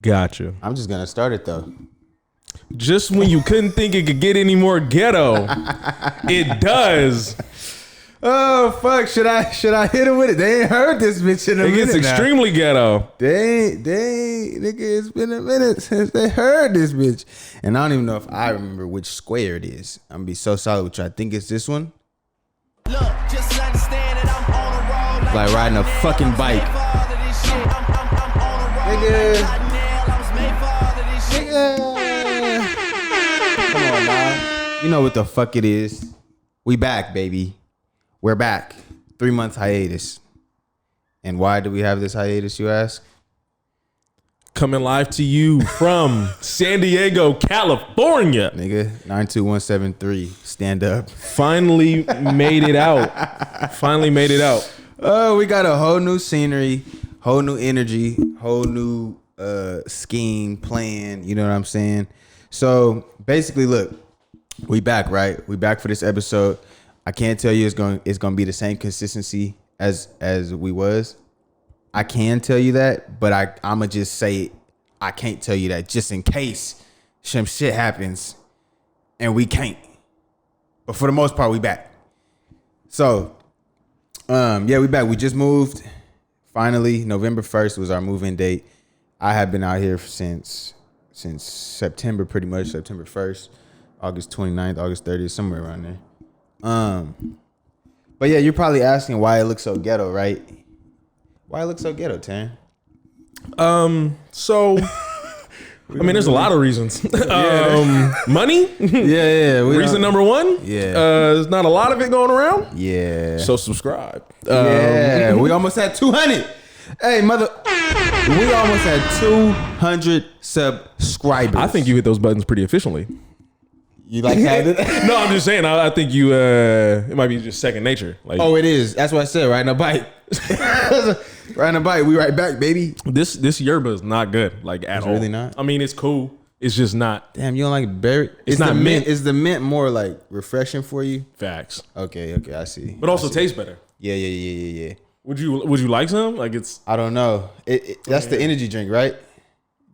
Gotcha. I'm just gonna start it though. Just when you couldn't think it could get any more ghetto, it does. Oh fuck! Should I hit him with it? They ain't heard this bitch in a minute. It gets extremely ghetto. They nigga, it's been a minute since they heard this bitch, and I don't even know if I remember which square it is. I'm gonna be so solid with you. I think it's this one. Look, just understand that I'm on a roll. Like riding a fucking bike. Nigga. Come on, now. You know what the fuck it is. We back, baby. We're back. 3 months hiatus. And why do we have this hiatus, you ask? Coming live to you from San Diego, California. Nigga, 92173. Stand up. Finally made it out. Finally made it out. Oh, we got a whole new scenery, whole new energy, whole new scheme, plan. You know what I'm saying? So basically, look, we back, right? We back for this episode. I can't tell you it's going to be the same consistency as we was. I can tell you that, but I'ma just say I can't tell you that just in case some shit happens and we can't. But for the most part, we back. So, yeah, we back. We just moved. Finally, November 1st was our move-in date. I have been out here since September, pretty much. September 1st, August 29th, August 30th, somewhere around there. But yeah, you're probably asking why it looks so ghetto, right? Why it looks so ghetto, Taryn? So I mean, there's a lot of reasons. Money? Yeah. Reason number one? Yeah. There's not a lot of it going around. Yeah. So subscribe. Yeah. We almost had 200. Hey, we almost had 200 subscribers. I think you hit those buttons pretty efficiently. You like that? No, I'm just saying. I think you. It might be just second nature. Like, oh, it is. That's what I said. Riding a bike. Riding a bike. We right back, baby. This yerba is not good. Like at all. Really not. I mean, it's cool. It's just not. Damn, you don't like berry? It's not the mint. Is the mint more like refreshing for you? Facts. Okay, I see. But also tastes better. Yeah. Would you like some? Like it's. I don't know. That's the energy drink, right?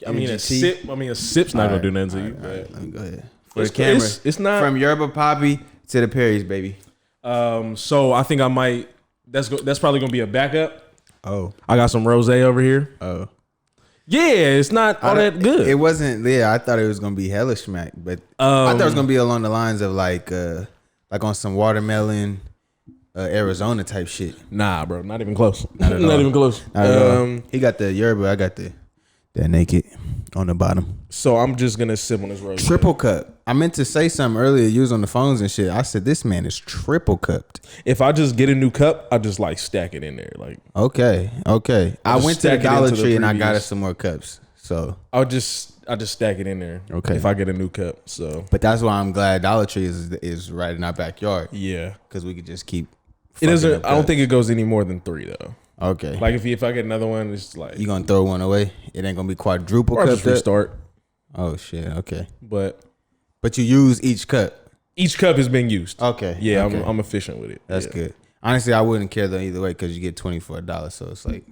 I mean, a sip's not gonna do nothing to you. All right, let me go ahead. For the camera, it's not from yerba poppy to the Perry's, baby. So I think I might. That's probably gonna be a backup. Oh, I got some rosé over here. Oh, yeah, it's not all that good. It wasn't. Yeah, I thought it was gonna be hella smack, but I thought it was gonna be along the lines of like on some watermelon, Arizona type shit. Nah, bro, not even close. Not even close. He got the yerba. I got that naked on the bottom. So I'm just gonna sip on this rosé. Triple cup. I meant to say something earlier. You was on the phones and shit. I said this man is triple cupped. If I just get a new cup, I just like stack it in there. Like okay. I went to the Dollar Tree and I got us some more cups. So I just stack it in there. Okay. If I get a new cup, so. But that's why I'm glad Dollar Tree is right in our backyard. Yeah, because we could just keep. It doesn't. I don't think it goes any more than 3 though. Okay. Like if I get another one, it's like you gonna throw one away. It ain't gonna be quadruple. Or just restart. Oh shit. Okay. But you use each cup. Each cup is being used. Okay. Yeah, okay. I'm efficient with it. That's good. Honestly, I wouldn't care though either way because you get $24. So it's like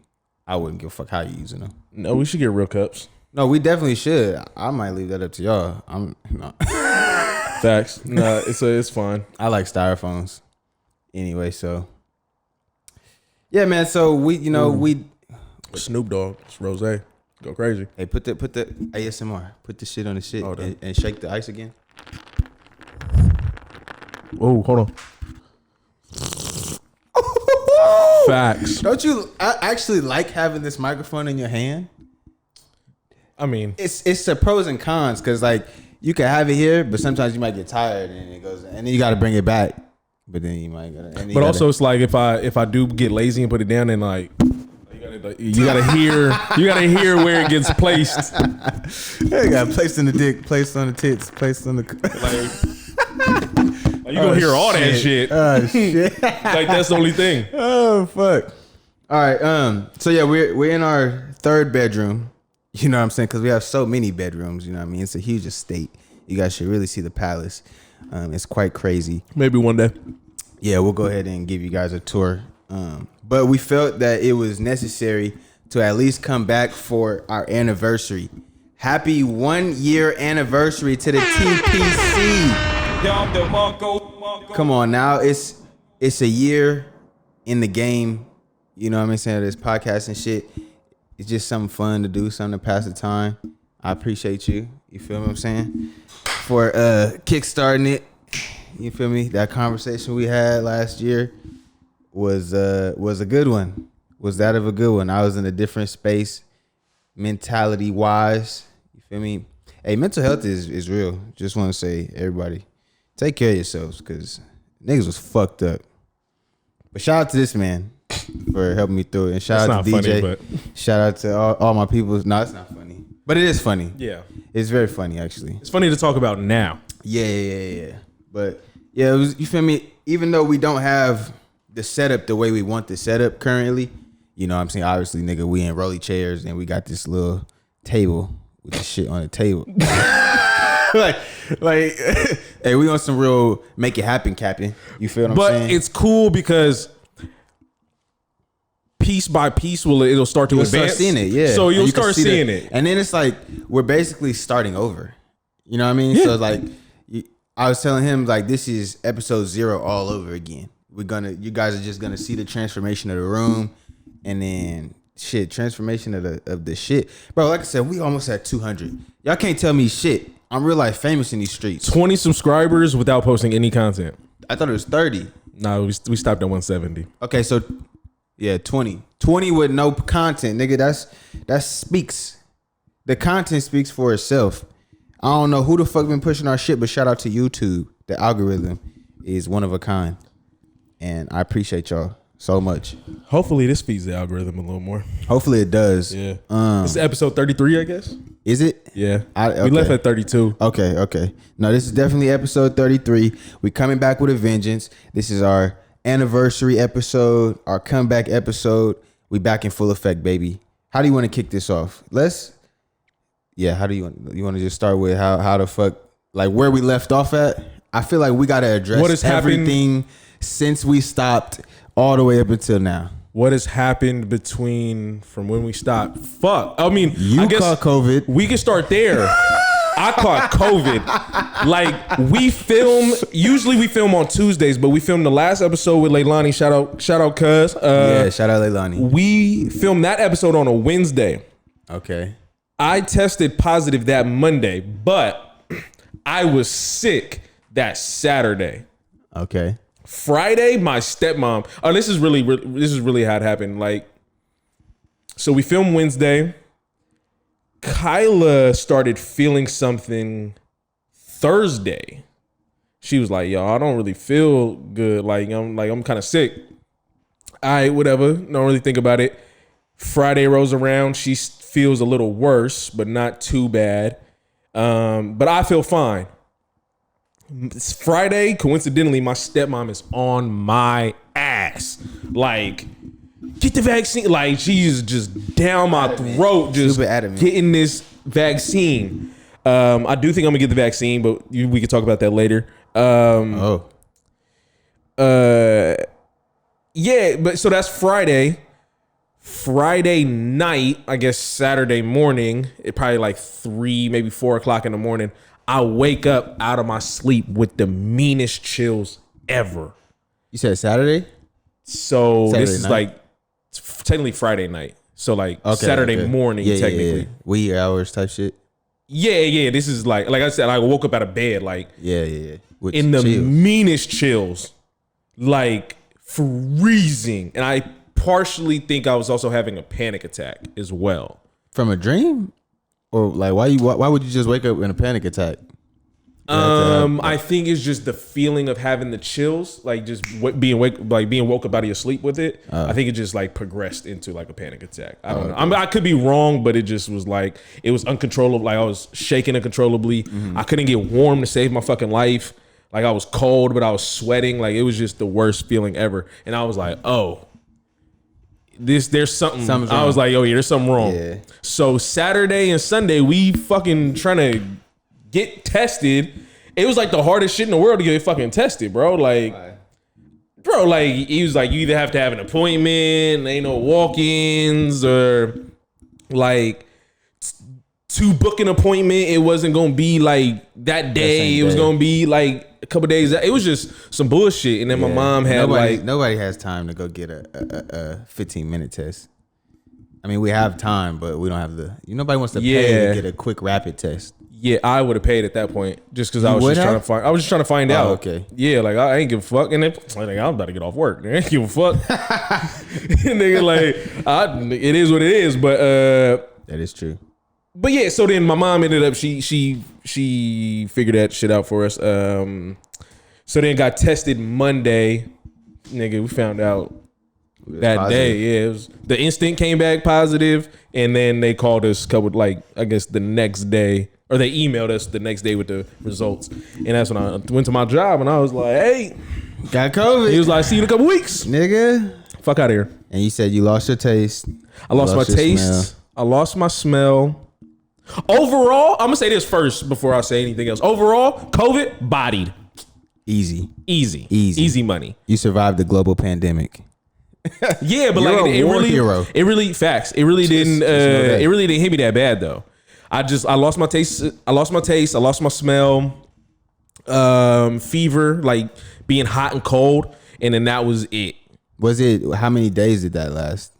I wouldn't give a fuck how you using them. No, we should get real cups. No, we definitely should. I might leave that up to y'all. I'm not. Facts. No, it's fine. I like styrophones. Anyway, so yeah, man. So we Snoop Dogg, it's rosé. Go crazy. Hey, put the ASMR. Put the shit on the shit and shake the ice again. Oh, hold on. Facts. Don't you actually like having this microphone in your hand? I mean, it's the pros and cons because like you can have it here, but sometimes you might get tired and it goes, and then you got to bring it back. But then you might gotta. But also, it's like if I do get lazy and put it down, and like you gotta hear where it gets placed. It got placed in the dick, placed on the tits, placed on the. Like you gonna hear all that shit. Oh shit! Like that's the only thing. Oh fuck! All right. So yeah, we're in our 3rd bedroom. You know what I'm saying? Because we have so many bedrooms. You know what I mean? It's a huge estate. You guys should really see the palace. It's quite crazy. Maybe one day. Yeah, we'll go ahead and give you guys a tour. But we felt that it was necessary to at least come back for our anniversary. Happy 1 year anniversary to the TPC. Come on now, it's a year in the game. You know what I'm saying? This podcast and shit. It's just something fun to do, something to pass the time. I appreciate you. You feel what I'm saying? For kickstarting it. You feel me? That conversation we had last year was a good one. Was that of a good one? I was in a different space, mentality wise. You feel me? Hey, mental health is real. Just want to say, everybody, take care of yourselves, because niggas was fucked up. But shout out to this man for helping me through it. And shout out to DJ. Funny, shout out to all my people. No, it's not funny. But it is funny. Yeah. It's very funny, actually. It's funny to talk about now. Yeah. But yeah, it was, you feel me? Even though we don't have the setup the way we want the setup currently, you know what I'm saying? Obviously, nigga, we in rolly chairs and we got this little table with the shit on the table. like, hey, we on some real make it happen, Captain. You feel what I'm saying? But it's cool because piece by piece it'll start to You'll advance. start seeing it, yeah. So you'll you can start see seeing it. And then it's like, we're basically starting over. You know what I mean? Yeah. So like, I was telling him, like, this is episode 0 all over again. You guys are just gonna see the transformation of the room, and then transformation of the shit. Bro, like I said, we almost at 200. Y'all can't tell me shit. I'm real life famous in these streets. 20 subscribers without posting any content. I thought it was 30. No, we stopped at 170. Okay, so yeah, 20. 20 with no content, nigga. That speaks. The content speaks for itself. I don't know who the fuck been pushing our shit, but shout out to YouTube. The algorithm is one of a kind. And I appreciate y'all so much. Hopefully this feeds the algorithm a little more. Hopefully it does. Yeah. This is episode 33, I guess. Is it? Yeah. Okay. We left at 32. Okay. No, this is definitely episode 33. We coming back with a vengeance. This is our anniversary episode, our comeback episode. We back in full effect, baby. How do you want to kick this off? How do you want to just start with how the fuck, like, where we left off at? I feel like we got to address what has everything happened since we stopped all the way up until now. What has happened from when we stopped? Fuck. I mean, You I guess caught COVID. We can start there. I caught COVID. Like, usually we film on Tuesdays, but we filmed the last episode with Leilani. Shout out cuz. Yeah, shout out Leilani. We filmed that episode on a Wednesday. Okay. I tested positive that Monday, but I was sick that Saturday. Okay. Friday, my stepmom. Oh, this is really how it happened. Like, so we filmed Wednesday. Kyla started feeling something Thursday. She was like, "Yo, I don't really feel good. I'm kind of sick." All right, whatever. Don't really think about it. Friday rolls around. She feels a little worse, but not too bad. But I feel fine. It's Friday, coincidentally, my stepmom is on my ass. Like, get the vaccine. Like, she's just down my throat, just getting this vaccine. I do think I'm gonna get the vaccine, but we can talk about that later. Yeah, but so that's Friday. Friday night, I guess Saturday morning, it probably like 3, maybe 4 o'clock in the morning. I wake up out of my sleep with the meanest chills ever. You said Saturday? So Saturday this is night? like technically Friday night. So like Saturday morning, technically. Yeah. Wee hours type shit. Yeah. This is like I said, I woke up out of bed like Yeah. With in the chills. meanest chills, like freezing, and I partially think I was also having a panic attack as well. From a dream? Or like why would you just wake up in a panic attack? I think it's just the feeling of having the chills, like just being woke up out of your sleep with it. I think it just like progressed into like a panic attack. I don't know. I could be wrong, but it just was like it was uncontrollable. Like I was shaking uncontrollably. I couldn't get warm to save my fucking life. Like I was cold, but I was sweating. Like it was just the worst feeling ever. And I was like, oh. There's something. I was like, oh yeah, there's something wrong. Yeah. So Saturday and Sunday, we fucking trying to get tested. It was like the hardest shit in the world to get fucking tested, bro. Like, bro, like he was like, you either have to have an appointment, ain't no walk-ins, or like to book an appointment, it wasn't gonna be like that day. It was gonna be like a couple days. It was just some bullshit. And then my mom had nobody has time to go get a 15-minute test. I mean, we have time, but we don't have nobody wants to pay to get a quick rapid test. Yeah, I would have paid at that point just because I was just trying to find out. Okay. Yeah, like I ain't give a fuck, and then like, I'm about to get off work. I ain't give a fuck. Nigga, like it is what it is. But that is true. But yeah, so then my mom ended up she figured that shit out for us. So then got tested Monday. Nigga, we found out that positive day. Yeah, it was, the instant came back positive, and then they called us I guess the next day. Or they emailed us the next day with the results. And that's when I went to my job and I was like, hey. Got COVID. He was like, see you in a couple weeks. Nigga. Fuck out of here. And you said you lost your taste. I lost my taste. Smell. I lost my smell. Overall, I'm going to say this first before I say anything else. Overall, COVID bodied. Easy money. You survived the global pandemic. Yeah, but You're a war hero. It really facts. It really didn't hit me that bad though. I lost my taste. I lost my smell, fever, like being hot and cold. And then that was it. How many days did that last?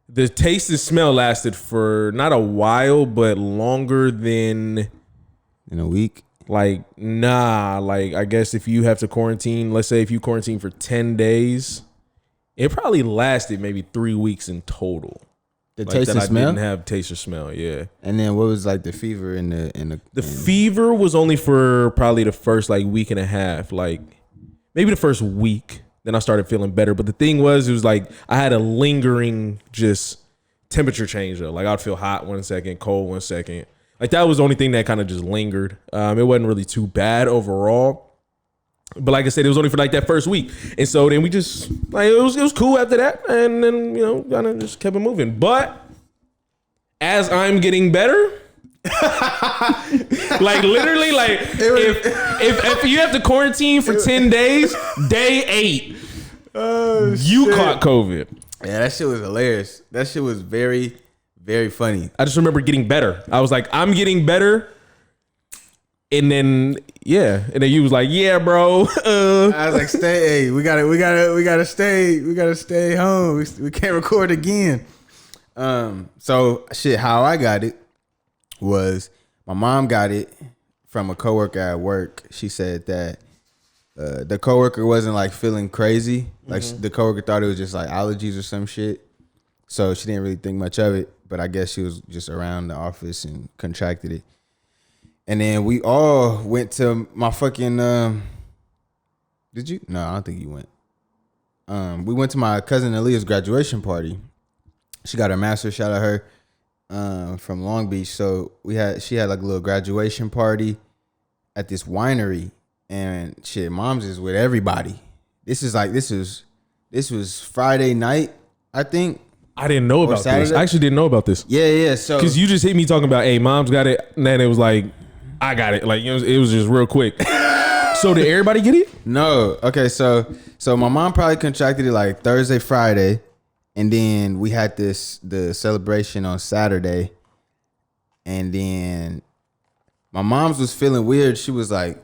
The taste and smell lasted for not a while, but longer than in a week. Like, nah, like I guess if you have to quarantine, let's say if you quarantine for 10 days, it probably lasted maybe 3 weeks in total. The taste and smell? I didn't have taste or smell, yeah. And then what was like the fever in the fever was only for probably the first like week and a half, like maybe the first week. Then I started feeling better. But the thing was, it was like I had a lingering just temperature change though. Like I'd feel hot 1 second, cold 1 second. Like that was the only thing that kind of just lingered. It wasn't really too bad overall. But like I said, it was only for like that first week. And so then we just like it was cool after that. And then, kind of just kept it moving. But as I'm getting better, like literally, like if you have to quarantine for 10 days, day 8, you caught COVID. Yeah, that shit was hilarious. That shit was very, very funny. I just remember getting better. I was like, I'm getting better. And then you was like, yeah, bro. I was like, we gotta stay home. We can't record again. So shit, how I got it was my mom got it from a coworker at work. She said that the coworker wasn't like feeling crazy. Like the coworker thought it was just like allergies or some shit. So she didn't really think much of it. But I guess she was just around the office and contracted it. And then we all went to my fucking did you? No, I don't think you went. We went to my cousin Aaliyah's graduation party. She got her master's, shout out her, from Long Beach. So she had like a little graduation party at this winery. And shit, mom's is with everybody. This was Friday night, I think. I didn't know about this. I actually didn't know about this. Yeah. So because you just hit me talking about, hey, mom's got it, and then it was like, I got it. Like it was just real quick. So did everybody get it? No. Okay. So my mom probably contracted it like Thursday, Friday, and then we had the celebration on Saturday, and then my mom's was feeling weird. She's like,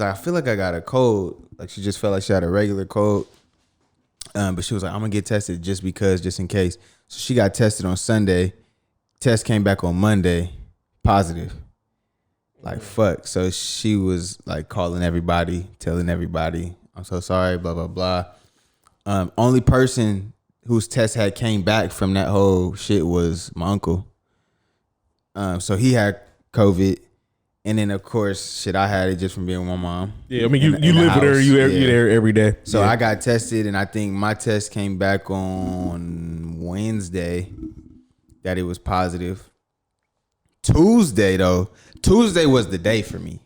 I feel like I got a cold. Like she just felt like she had a regular cold. But she was like, I'm gonna get tested just in case. So she got tested on Sunday. Test came back on Monday, positive. Like fuck. So she was like calling everybody, telling everybody, I'm so sorry, blah, blah, blah. Only person whose test had came back from that whole shit was my uncle. So he had COVID. And then of course, shit, I had it just from being with my mom. Yeah, I mean, you live with her, you're there every day. So I got tested, and I think my test came back on Wednesday that it was positive. Tuesday was the day for me.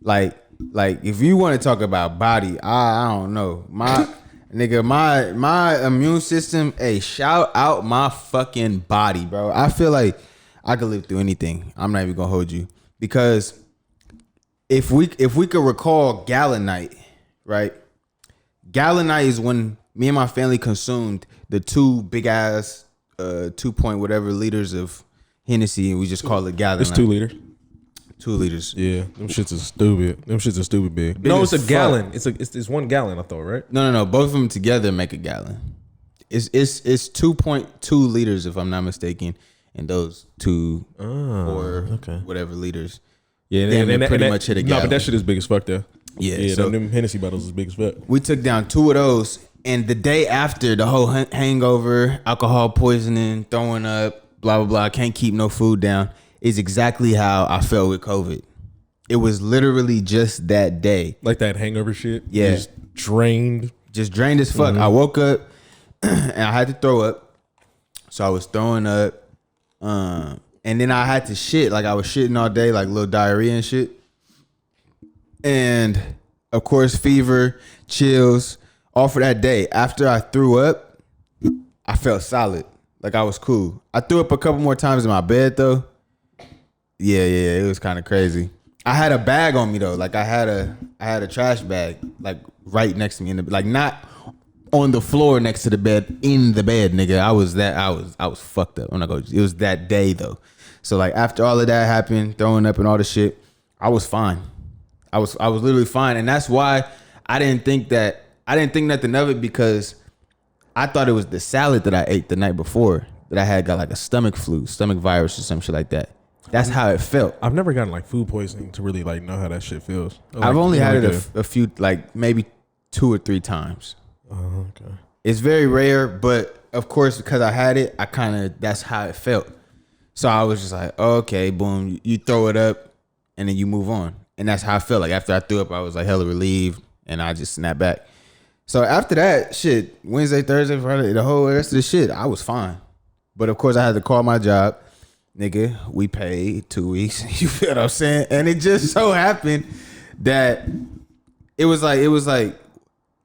Like if you want to talk about body, I don't know. My nigga, my immune system, hey, shout out my fucking body, bro. I feel like I could live through anything. I'm not even gonna hold you. Because if we could recall Gala night, right? Gallon night is when me and my family consumed the 2 big ass 2 point whatever liters of Hennessy, and we just call it gallon. It's night. 2 liters. 2 liters. Yeah, them shits are stupid. Them shits are stupid big. Big No, as it's a fuck. gallon. It's 1 gallon. I thought, right? No. Both of them together make a gallon. It's 2.2 liters if I'm not mistaken, and those 2 or whatever liters. Yeah, Damn, they pretty much hit a No, gallon. but that shit is big as fuck though. Yeah, so so- them Hennessy bottles is big as fuck. We took down 2 of those, and the day after, the whole hangover, alcohol poisoning, throwing up, blah, blah, blah, can't keep no food down, is exactly how I felt with COVID. It was literally just that day. Like that hangover shit. Yeah. Just drained. Just drained as fuck. I woke up, and I had to throw up. So I was throwing up. And then I had to shit. Like I was shitting all day, like little diarrhea and shit. And of course, fever, chills, all for that day. After I threw up, I felt solid. Like I was cool. I threw up a couple more times in my bed though. Yeah, it was kind of crazy. I had a bag on me though. Like I had a trash bag like right next to me like not on the floor next to the bed, in the bed, nigga. I was fucked up. I'm not going. It was that day though. So like after all of that happened, throwing up and all the shit, I was fine. I was literally fine, and that's why I didn't think nothing of it, because I thought it was the salad that I ate the night before that I had got like a stomach virus or some shit like that. That's how it felt. I've never gotten like food poisoning to really like know how that shit feels. I've only had it a few, like maybe 2 or 3 times. Oh, okay. It's very rare, but of course, because I had it, that's how it felt. So I was just like, oh, okay, boom, you throw it up and then you move on. And that's how I felt. Like after I threw up, I was like hella relieved and I just snapped back. So after that shit, Wednesday, Thursday, Friday, the whole rest of the shit, I was fine. But of course I had to call my job. Nigga, we paid 2 weeks. You feel what I'm saying? And it just so happened that it was like,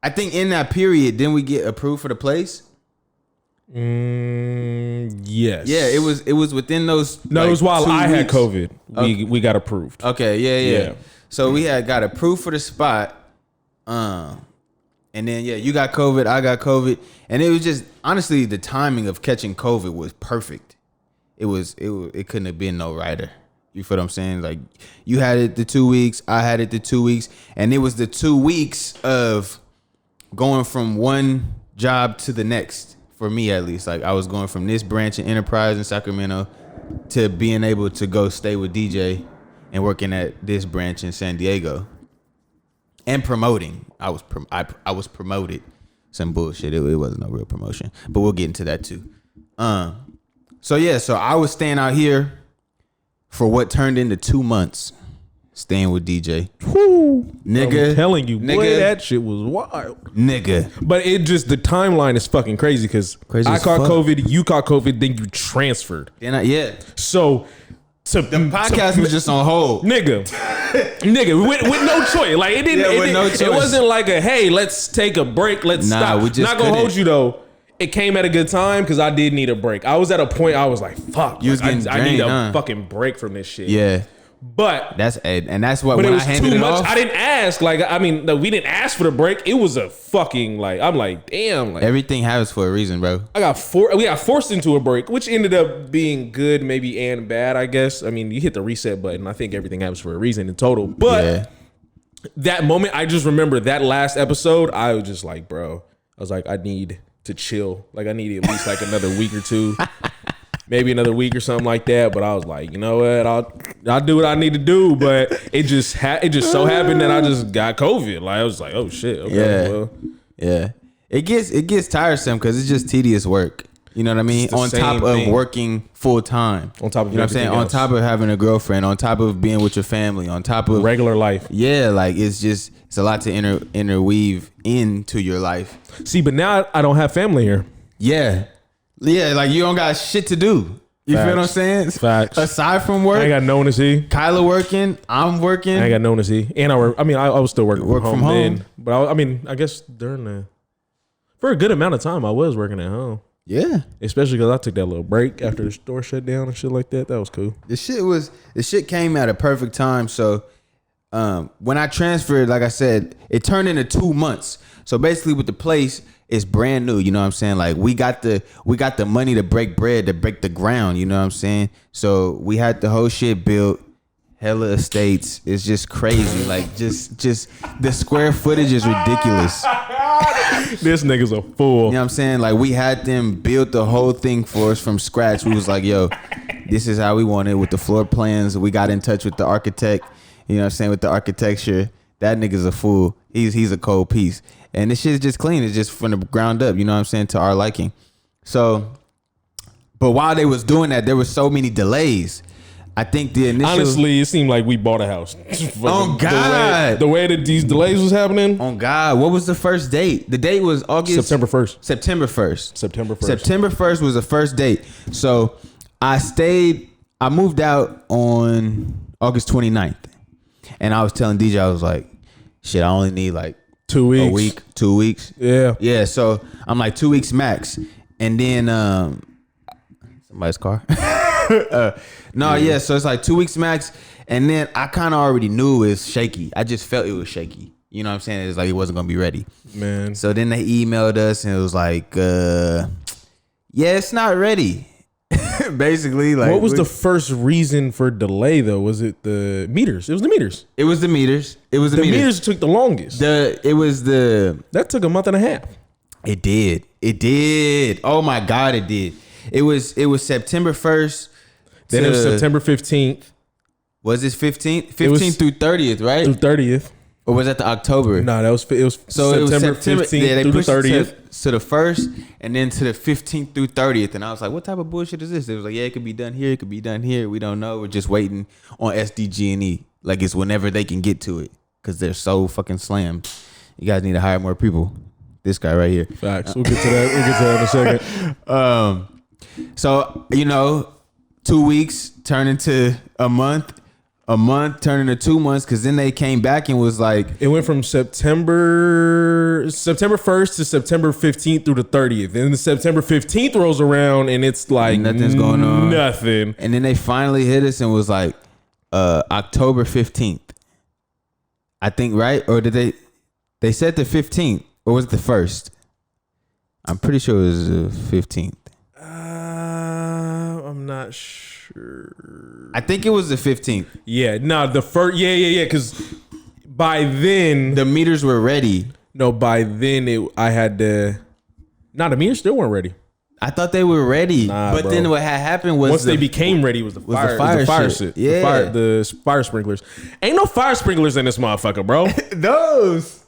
I think in that period, didn't we get approved for the place? Yes. Yeah, it was within those. No, like, it was while 2 I had weeks. COVID. We got approved. Okay, yeah. Yeah. So we had got approved for the spot. And then you got COVID, I got COVID, and it was just honestly the timing of catching COVID was perfect. It couldn't have been no righter. You feel what I'm saying? Like you had it the 2 weeks, I had it the 2 weeks, and it was the 2 weeks of going from one job to the next, for me at least. Like I was going from this branch in Enterprise in Sacramento to being able to go stay with DJ and working at this branch in San Diego and promoting. I was promoted. Some bullshit. It wasn't no real promotion, but we'll get into that too. So I was staying out here for what turned into 2 months, staying with DJ. Whew. Nigga, I'm telling you, nigga, boy, that shit was wild. nigga. But it just, the timeline is fucking crazy because Crazy I as caught fuck. COVID, you caught COVID, then you transferred. Then So to the podcast was just on hold. nigga, with no choice. Like it didn't. Yeah, it, with didn't no it choice. wasn't like a hey, let's take a break. Let's Nah, stop. we just Not gonna couldn't. hold you though. It came at a good time because I did need a break. I was at a point I was like, fuck, You was like, getting I need drained, a huh? fucking break from this shit. Yeah, But that's what but when it was I handed too it much. off. I didn't ask. Like, I mean, no, we didn't ask for the break. It was a fucking like. I'm like, damn. Like, Everything happens for a reason, bro. we got forced into a break, which ended up being good, maybe and bad. I guess. I mean, you hit the reset button. I think everything happens for a reason in total. But that moment, I just remember that last episode. I was just like, bro. I was like, I need to chill. Like, I need at least like another week or two. Maybe another week or something like that. But I was like, you know what? I'll do what I need to do. But it just so happened that I just got COVID. Like I was like, oh shit. Okay, Yeah. well. Yeah, it gets tiresome because it's just tedious work. You know what I mean? It's the On top same of thing. working full time. On top of you know what I'm saying? everything On else. top of having a girlfriend. On top of being with your family. On top of Regular life. Yeah, like it's a lot to interweave into your life. See, but now I don't have family here. Yeah, like you don't got shit to do. You feel what I'm saying? Facts. Aside from I work, ain't got no one to see. Kyla working, I'm working. I ain't got no one to see. And I was still working Work from from home then. home. But I guess for a good amount of time, I was working at home. Yeah, Especially because I took that little break after the store shut down and shit like that. That was cool. the shit came at a perfect time. So when I transferred, like I said, it turned into 2 months. So basically with the place, it's brand new, you know what I'm saying? Like we got the money to break bread, to break the ground, you know what I'm saying? So we had the whole shit built, hella estates. It's just crazy. Like just the square footage is ridiculous. This nigga's a fool. You know what I'm saying? Like we had them build the whole thing for us from scratch. We was like, yo, this is how we want it with the floor plans. We got in touch with the architect, you know what I'm saying, with the architecture. That nigga's a fool. He's a cold piece. And this shit's just clean. It's just from the ground up, you know what I'm saying, to our liking. So, but while they was doing that, there was so many delays. I think the initial... Honestly, it seemed like we bought a house. Oh, God. The way that these delays was happening. Oh, God. What was the first date? The date was August... September 1st. September 1st. September 1st. September 1st was the first date. So, I moved out on August 29th. And I was telling DJ, I was like, shit, I only need like 2 weeks. A week, 2 weeks. Yeah. Yeah, so I'm like 2 weeks max. And then somebody's car. Yeah, so it's like 2 weeks max. And then I kind of already knew it was shaky. I just felt it was shaky. You know what I'm saying? It's like it wasn't going to be ready. Man. So then they emailed us and it was like, yeah, it's not ready. Basically, like, what was the first reason for delay though? Was it the meters? It was the meters. It was the meters. It was the The meters. meters took the longest. That took a month and a half. It did. Oh my God, it did. It was September 1st. Then it was September 15th. Was this 15th? 15th through 30th, right? Through 30th. Or was that the October? No, it was September 15th they through the pushed it 30th. to the 1st and then to the 15th through 30th. And I was like, what type of bullshit is this? It was like, yeah, it could be done here. It could be done here. We don't know. We're just waiting on SDG&E. Like it's whenever they can get to it because they're so fucking slammed. You guys need to hire more people. This guy right here. Facts. We'll get to that in a second. So, 2 weeks turned into a month turned into 2 months because then they came back and was like, It went from September 1st to September 15th through the 30th. Then the September 15th rolls around and it's like nothing's going on. Nothing. And then they finally hit us and was like, October 15th. I think, right? Or did they said the 15th or was it the 1st? I'm pretty sure it was the 15th. I'm not sure. I think it was the 15th. Yeah, no, the first. Yeah. Because by then the meters were ready. No, by then I had to. No, the meters still weren't ready. I thought they were ready, but bro. Then what had happened was once they became ready was the fire shit. Yeah, the fire sprinklers. Ain't no fire sprinklers in this motherfucker, bro. Those.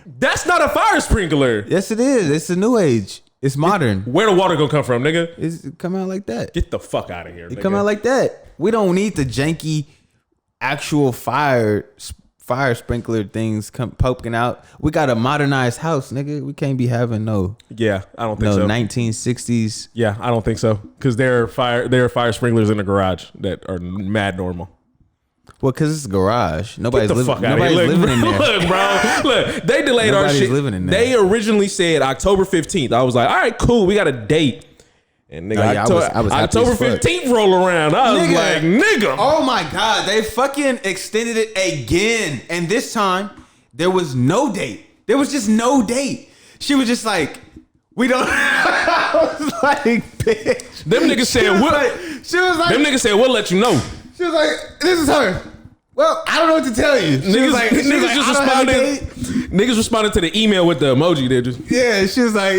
That's not a fire sprinkler. Yes, it is. It's a new age. It's modern. Where the water gonna come from, nigga? It's come out like that. Get the fuck out of here. It come out like that. We don't need the janky actual fire sprinkler things poking out. We got a modernized house, nigga. We can't be having Yeah, I don't think so. 1960s. Yeah, I don't think so. Because there are fire sprinklers in the garage that are mad normal. Well, because it's a garage. Nobody's living in there. Look, bro. Look, they delayed our shit. Living in there. They originally said October 15th. I was like, all right, cool. We got a date. And nigga, I was October 15th roll around. I was like, nigga. Oh my God. They fucking extended it again. And this time, there was no date. There was just no date. She was just like, we don't. I was like, bitch. Them niggas said, what? She was like, them niggas said, we'll let you know. She was like, this is her. Well, I don't know what to tell you. Niggas responded to the email with the emoji. They just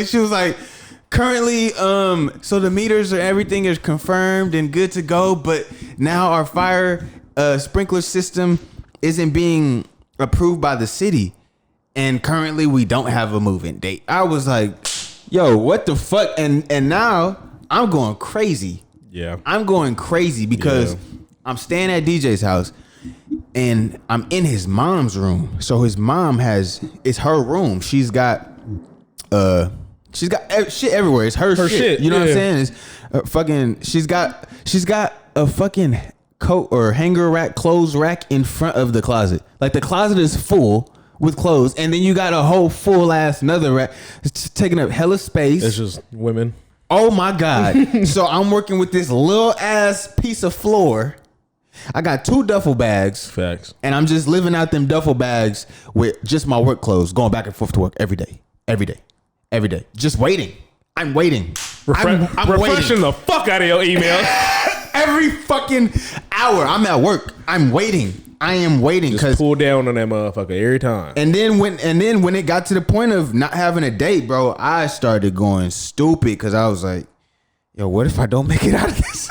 she was like, currently, so the meters or everything is confirmed and good to go, but now our fire sprinkler system isn't being approved by the city, and currently we don't have a move-in date. I was like, yo, what the fuck? And now I'm going crazy. Yeah, I'm going crazy because I'm staying at DJ's house. And I'm in his mom's room. So his mom it's her room. She's got shit everywhere. It's her shit. You know what I'm saying? It's fucking she's got a fucking coat or hanger rack, clothes rack in front of the closet. Like the closet is full with clothes, and then you got a whole full ass another rack. It's taking up hella space. It's just women. Oh my God. So I'm working with this little ass piece of floor. I got 2 duffel bags. Facts. And I'm just living out them duffel bags with just my work clothes, going back and forth to work every day. Just waiting. I'm waiting. I'm refreshing waiting. the fuck out of your email. Every fucking hour I'm at work. I'm waiting. I am waiting. Just pull down on that motherfucker every time. And then when it got to the point of not having a date, bro, I started going stupid because I was like, yo, what if I don't make it out of this?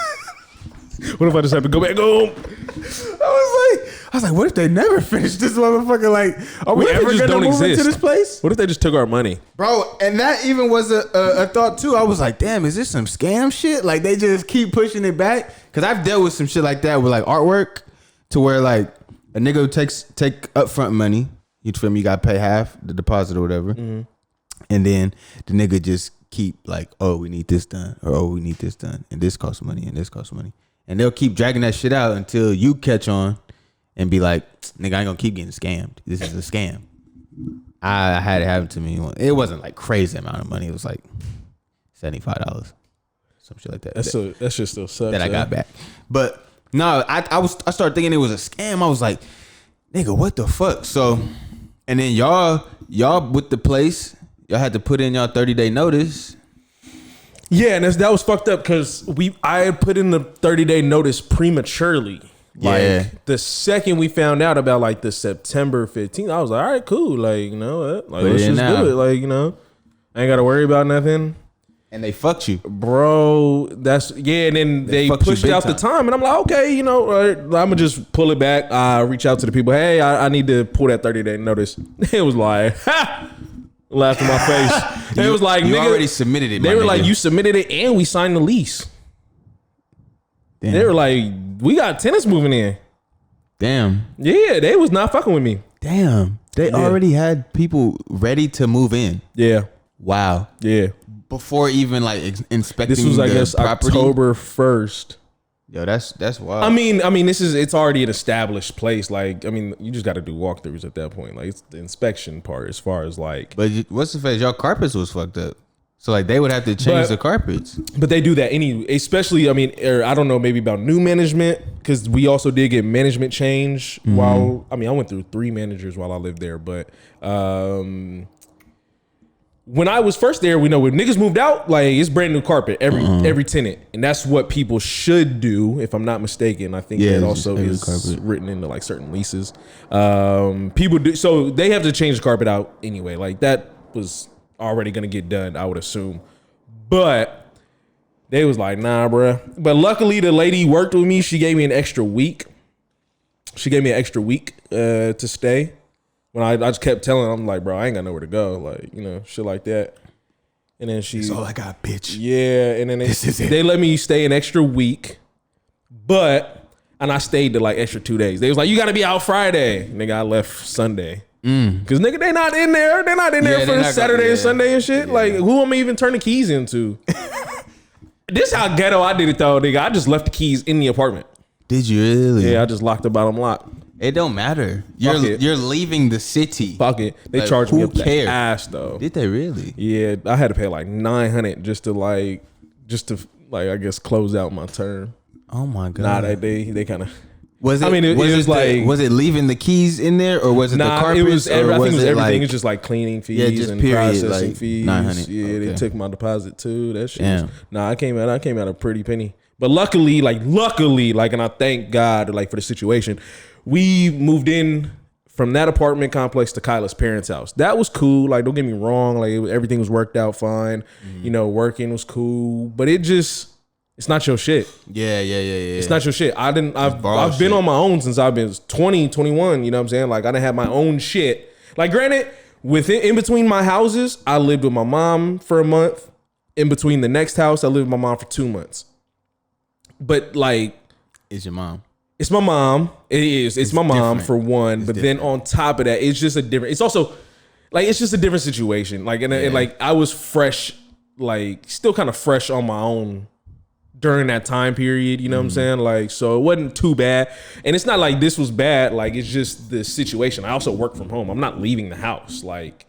What if I just have to go back home? I was like, what if they never finish this motherfucker? Like, are we ever just gonna don't move exist? into this place? What if they just took our money? Bro, and that even was a thought too. I was like, damn, is this some scam shit? Like they just keep pushing it back. Cause I've dealt with some shit like that with like artwork to where like a nigga take upfront money. You feel me? You gotta pay half the deposit or whatever. Mm-hmm. And then the nigga just keep like, oh, we need this done, or oh, we need this done, and this costs money, and this costs money. And they'll keep dragging that shit out until you catch on and be like, nigga, I ain't gonna keep getting scammed. This is a scam. I had it happen to me. It wasn't like crazy amount of money. It was like $75. Some shit like that. That shit still sucks. That I got back. But no, I started thinking it was a scam. I was like, nigga, what the fuck? So, and then y'all with the place, y'all had to put in y'all 30-day notice. Yeah, and that was fucked up because I had put in the 30-day notice prematurely. Like the second we found out about like the September 15th, I was like, all right, cool. Like, you know what? Like, let's just do it. Like, you know, I ain't got to worry about nothing. And they fucked you. Bro, and then they pushed out the time. And I'm like, okay, you know, I'm going to just pull it back. Reach out to the people. Hey, I need to pull that 30-day notice. It was like, ha! Laughed in my face. It was like, you nigga, already submitted it. They were like, you submitted it and we signed the lease. Damn. They were like, we got tenants moving in. Damn. Yeah, they was not fucking with me. Damn. They already had people ready to move in. Yeah. Wow. Yeah. Before even like inspecting. This was, I guess, property. October 1st. Yo, that's wild. I mean, it's already an established place. Like, I mean, you just got to do walkthroughs at that point. Like, it's the inspection part as far as like. But what's the face? Y'all carpets was fucked up. So like they would have to change the carpets. But they do that anyway. Especially, I mean, I don't know, maybe about new management because we also did get management change. I went through 3 managers while I lived there. But when I was first there, we know when niggas moved out, like it's brand new carpet every tenant, and that's what people should do, if I'm not mistaken. I think that also is carpet written into like certain leases. People do, so they have to change the carpet out anyway. Like that was already gonna get done, I would assume, but they was like, nah, bruh. But luckily, the lady worked with me. She gave me an extra week. To stay. When I just kept telling her, I'm like, bro, I ain't got nowhere to go. Like, you know, shit like that. And then That's all I got, bitch. Yeah. And then they let me stay an extra week. And I stayed the like extra 2 days. They was like, you got to be out Friday. Nigga, I left Sunday. Because nigga, they not in there. They're not in there for Saturday and Sunday and shit. Yeah. Like, who am I even turning keys into? This how ghetto I did it though, nigga. I just left the keys in the apartment. Did you really? Yeah, I just locked the bottom lock. It don't matter. You're leaving the city. Fuck it. They like, charged me up cares? the ass though. Did they really? Yeah, I had to pay like $900 just to I guess close out my term. Oh my god. Nah, they kind of. Was it? I mean, it was like. Was it leaving the keys in there, or was it the carpets? It was. I think it was everything. Like, It's just like cleaning fees and processing fees. 900. Yeah, okay. They took my deposit too. That shit. I came out a pretty penny. But luckily, and I thank God, like for the situation, we moved in from that apartment complex to Kyla's parents' house. That was cool. Like, don't get me wrong. Like, everything was worked out fine. You know, working was cool. But it's not your shit. Yeah. It's not your shit. I've been on my own since I've been 20, 21. You know what I'm saying? Like, I didn't have my own shit. Like, granted, in between my houses, I lived with my mom for a month. In between the next house, I lived with my mom for 2 months. But like, it's your mom. It's my mom. It is. It's my mom for one. But then on top of that, it's just a different. It's also like it's just a different situation. Like and like I was fresh, like still kind of fresh on my own during that time period. You know what I'm saying? Like so, it wasn't too bad. And it's not like this was bad. Like it's just the situation. I also work from home. I'm not leaving the house. Like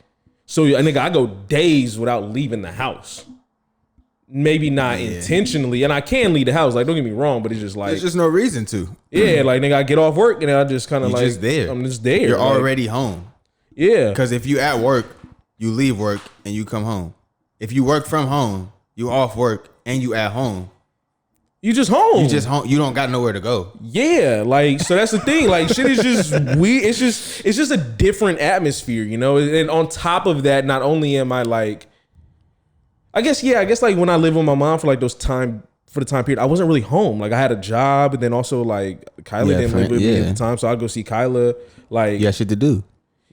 so, nigga, I go days without leaving the house. maybe not intentionally, and I can leave the house. Like, don't get me wrong, but it's just like There's just no reason to. Yeah, like nigga, I get off work and I just kind of like just there. I'm just there. You're like, already home. Yeah, Because if you at work, you leave work and you come home. If you work from home, you off work and you at home. you just home. You just home. You don't got nowhere to go. Yeah, like so that's the thing. Like shit is just weird. It's just a different atmosphere, you know. And on top of that, not only am I like, I guess like when I lived with my mom for like the time period, I wasn't really home. Like I had a job, and then also like Kyla didn't live with me at the time, so I'd go see Kyla. Like You got shit to do.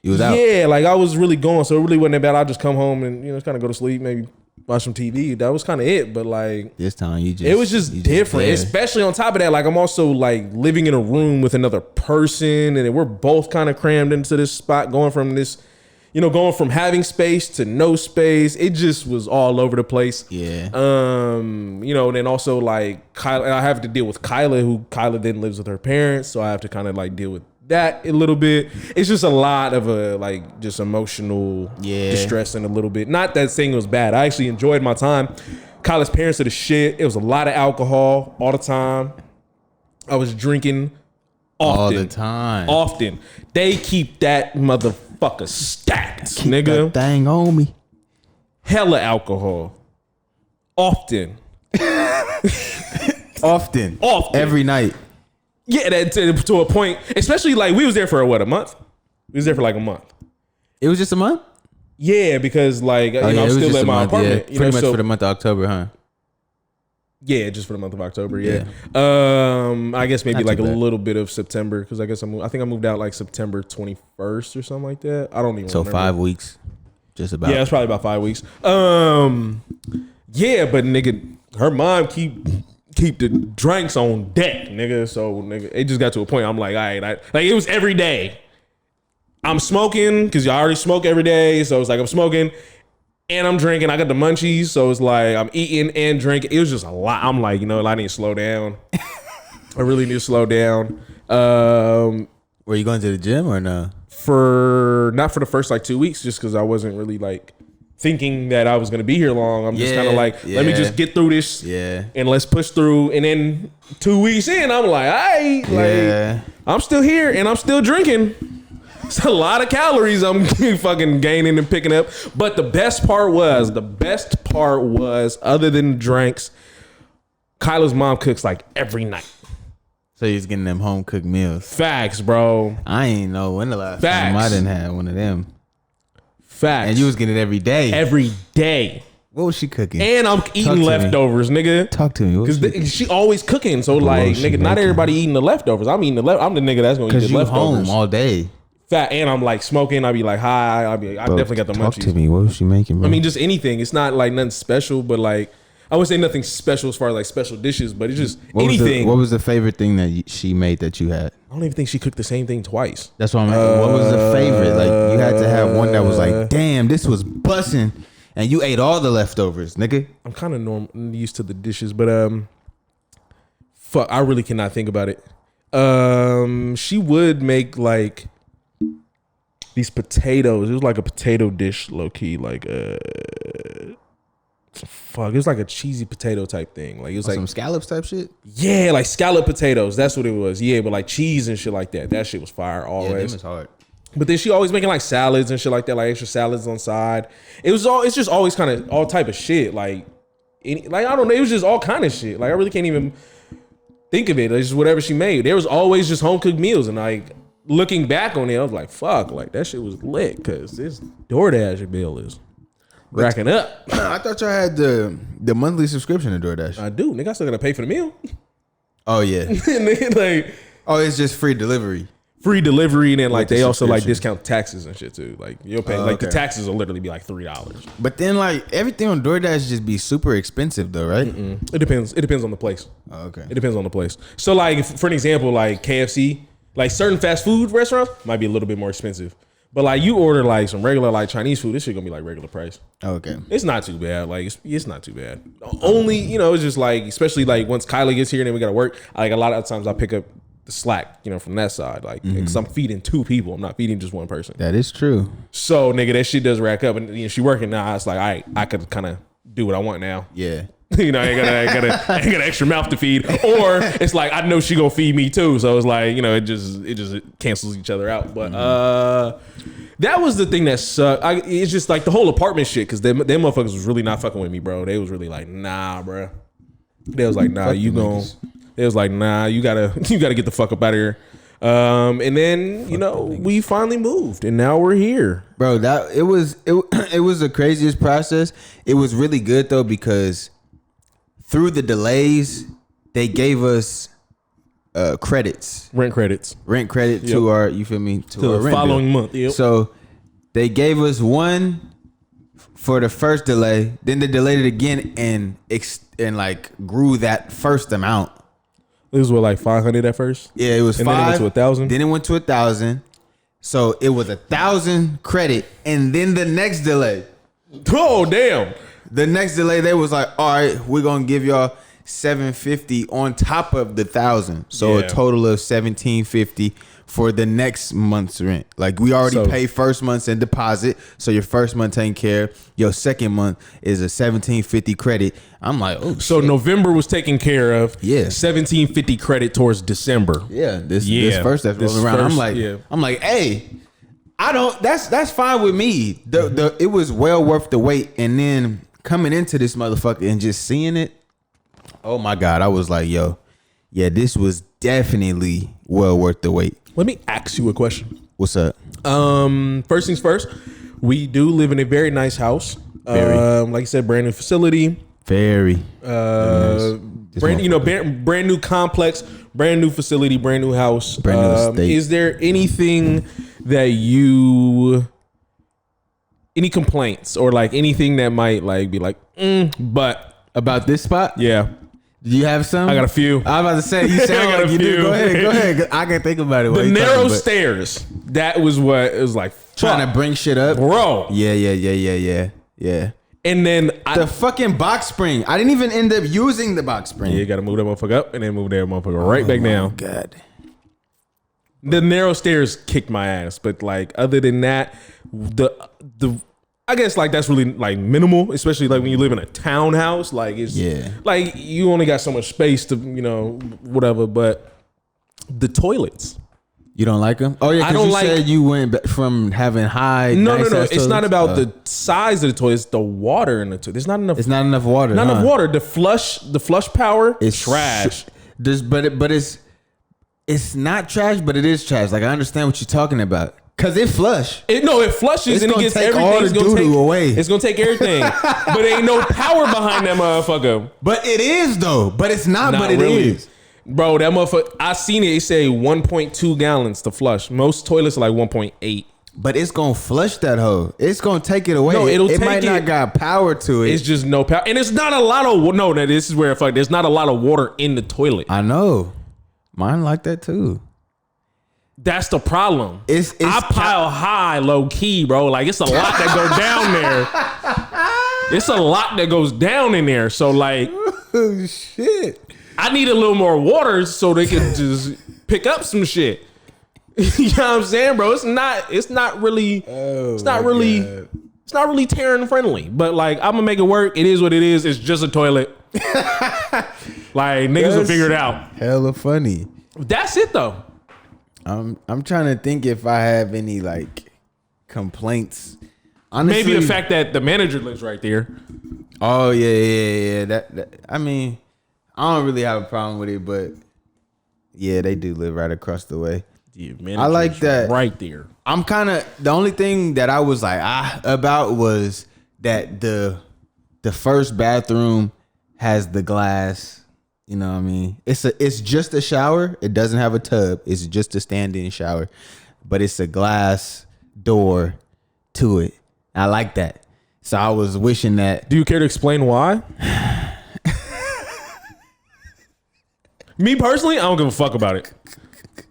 You was out. Yeah, like I was really going, so it really wasn't that bad. I'd just come home and kind of go to sleep, maybe watch some TV. That was kind of it. But like This time it was just different, especially on top of that. Like I'm also like living in a room with another person, and we're both kind of crammed into this spot, going from having space to no space. It just was all over the place. Yeah. Then also like Kyla, I have to deal with Kyla, who Kyla then lives with her parents, so I have to kind of like deal with that a little bit. It's just a lot of just emotional distress and a little bit. Not that saying it was bad. I actually enjoyed my time. Kyla's parents are the shit. It was a lot of alcohol all the time. I was drinking often. All the time. Often. They keep that motherfucker stacked, nigga. That thing on me. Hella alcohol. Often. Often. Every night. Yeah, that to a point. Especially like we was there for a month. We was there for like a month. It was just a month? Yeah, because like I'm still at my apartment. Yeah. Pretty much for the month of October, huh? Yeah, just for the month of October. Yeah. I guess maybe like a little bit of September, because I think I moved out like September 21st or something like that. I don't even. So remember. 5 weeks, just about. Yeah, it's probably about 5 weeks. Yeah, but nigga, her mom keep the drinks on deck, nigga. So nigga, it just got to a point. I'm like, all right, like it was every day. I'm smoking because y'all already smoke every day, so it's like I'm smoking and I'm drinking. I got the munchies, so it's like I'm eating and drinking. It was just a lot. I'm like, I need to slow down. I really need to slow down. Were you going to the gym or no? Not for the first like 2 weeks, just because I wasn't really like thinking that I was gonna be here long. I'm just kind of like, let me just get through this, and let's push through. And then 2 weeks in, I'm like, all right, I'm still here and I'm still drinking. It's a lot of calories I'm fucking gaining and picking up. But the best part was, other than the drinks, Kyla's mom cooks like every night. So he's getting them home cooked meals. Facts, bro. I ain't know when the last time I didn't have one of them. Facts. And you was getting it every day. Every day. What was she cooking? And I'm eating leftovers, nigga. Talk to me. Because she always cooking. So like, nigga, not everybody eating the leftovers. I'm eating I'm the nigga that's gonna eat the leftovers. Home all day. Fat, and I'm like smoking. I'll be like, hi. I definitely got the munchies. Talk to me. What was she making, bro? I mean, just anything. It's not like nothing special, but like, I would say nothing special as far as like special dishes, but it's just anything. What was the favorite thing that she made that you had? I don't even think she cooked the same thing twice. That's what I'm asking. What was the favorite? Like, you had to have one that was like, damn, this was bussin', and you ate all the leftovers, nigga. I'm kind of used to the dishes, but fuck, I really cannot think about it. She would make like these potatoes. It was like a potato dish, low key, like fuck, it was like a cheesy potato type thing. Like it was like some scallops type shit. Yeah, like scallop potatoes. That's what it was. Yeah, but like cheese and shit like that. That shit was fire always. Yeah, them is hard. But then she always making like salads and shit like that, like extra salads on side. It's just always kind of all type of shit. Like I don't know. It was just all kind of shit. Like I really can't even think of it. It's just whatever she made. There was always just home cooked meals, and like looking back on it, I was like, fuck, like that shit was lit, because this DoorDash bill is racking up. I thought y'all had the monthly subscription to DoorDash. I do, nigga. I still gotta pay for the meal. Oh yeah. Like, it's just free delivery. Free delivery, and then like they also like discount taxes and shit too. Like you'll pay like okay. the taxes will literally be like $3. But then like everything on DoorDash just be super expensive though, right? It depends. It depends on the place. Oh, okay. It depends on the place. So like for an example, like KFC, like certain fast food restaurants might be a little bit more expensive. But like you order like some regular like Chinese food, this shit gonna be like regular price. Okay. It's not too bad. Like it's not too bad. Only, it's just like, especially like once Kyla gets here and then we gotta work, like a lot of times I pick up the slack, from that side. Like, because I'm feeding two people. I'm not feeding just one person. That is true. So nigga, that shit does rack up, and she working now. It's like, I could kind of do what I want now. Yeah. You know, I ain't got an extra mouth to feed. Or it's like I know she gonna feed me too, so it's like, you know, it just cancels each other out. But that was the thing that sucked. It's just like the whole apartment shit, because them motherfuckers was really not fucking with me, bro. They was really like, nah, bro. They was like, nah, you gon'. They was like, nah, you gotta get the fuck up out of here. And then, you know, we finally moved, and now we're here, bro. It was the craziest process. It was really good though, because through the delays, they gave us credits, rent credit to our, you feel me, to our the rent following bill. month. Yep. So they gave us one for the first delay, then they delayed it again and like grew that first amount. It was what, like 500 at first? Yeah, it was and 5. Then it went to 1,000. Then it went to 1,000. So it was 1,000 credit, and then the next delay. Oh damn! The next delay, they was like, all right, we're gonna give y'all $750 on top of the 1,000, so a total of $1,750 for the next month's rent. Like, we already paid first month's in deposit, so your first month taken care of. Your second month is a $1,750 credit. I'm like, oh, so shit. November was taken care of. Yeah, $1,750 credit towards December. Yeah, this first that's rolling around. I'm like, hey, I don't. That's fine with me. It was well worth the wait, and then coming into this motherfucker and just seeing it. Oh my God, I was like, yo, yeah, this was definitely well worth the wait. Let me ask you a question. What's up? First things first, we do live in a very nice house. Like you said, brand new facility. Very. Brand new complex, brand new facility, brand new house. Brand new estate. Is there anything that any complaints or like anything that might like be like, but about this spot? Yeah. Do you have some? I got a few. I was about to say, you sound like you do. Go ahead. I can think about it. The narrow stairs. That was what it was like. Trying to bring shit up, bro. Yeah. And then the fucking box spring. I didn't even end up using the box spring. Yeah, you got to move that motherfucker up and then move that motherfucker right back down. God. The narrow stairs kicked my ass, but like other than that, the I guess like that's really like minimal, especially like when you live in a townhouse. Like it's like you only got so much space to, you know, whatever. But the toilets, you don't like them? Oh yeah, I don't like. Said you went from having high. No. It's not about the size of the toilet. It's the water in the toilet. There's not enough. It's not enough water. Not enough water. The flush power is trash. It's not trash, but it is trash. Like I understand what you're talking about. Cause it flush. It flushes and it gets everything. All the doo-doo away. It's gonna take everything. But ain't no power behind that motherfucker. But it is though. But it's not. But it really is. Bro, that motherfucker. I seen it. It say 1.2 gallons to flush. Most toilets are like 1.8. But it's gonna flush that hoe. It's gonna take it away. No, it might not got power to it. It's just no power, and it's not a lot of this is where there's not a lot of water in the toilet. I know. Mine like that too. That's the problem. I pile high, low key, bro. Like it's a lot that go down there. It's a lot that goes down in there. So like, oh shit. I need a little more water so they can just pick up some shit. You know what I'm saying, bro? It's not really tearing friendly. But like, I'm gonna make it work. It is what it is. It's just a toilet. Like niggas will figure it out. Hella funny. That's it though. I'm trying to think if I have any like complaints. Honestly, maybe the fact that the manager lives right there. Oh yeah. That I mean, I don't really have a problem with it, but yeah, they do live right across the way. Yeah, I like that right there. I'm kind of the only thing that I was like about was that the first bathroom has the glass. You know what I mean? It's just a shower. It doesn't have a tub. It's just a stand-in shower, but it's a glass door to it. I like that. So I was wishing that. Do you care to explain why? Me personally, I don't give a fuck about it.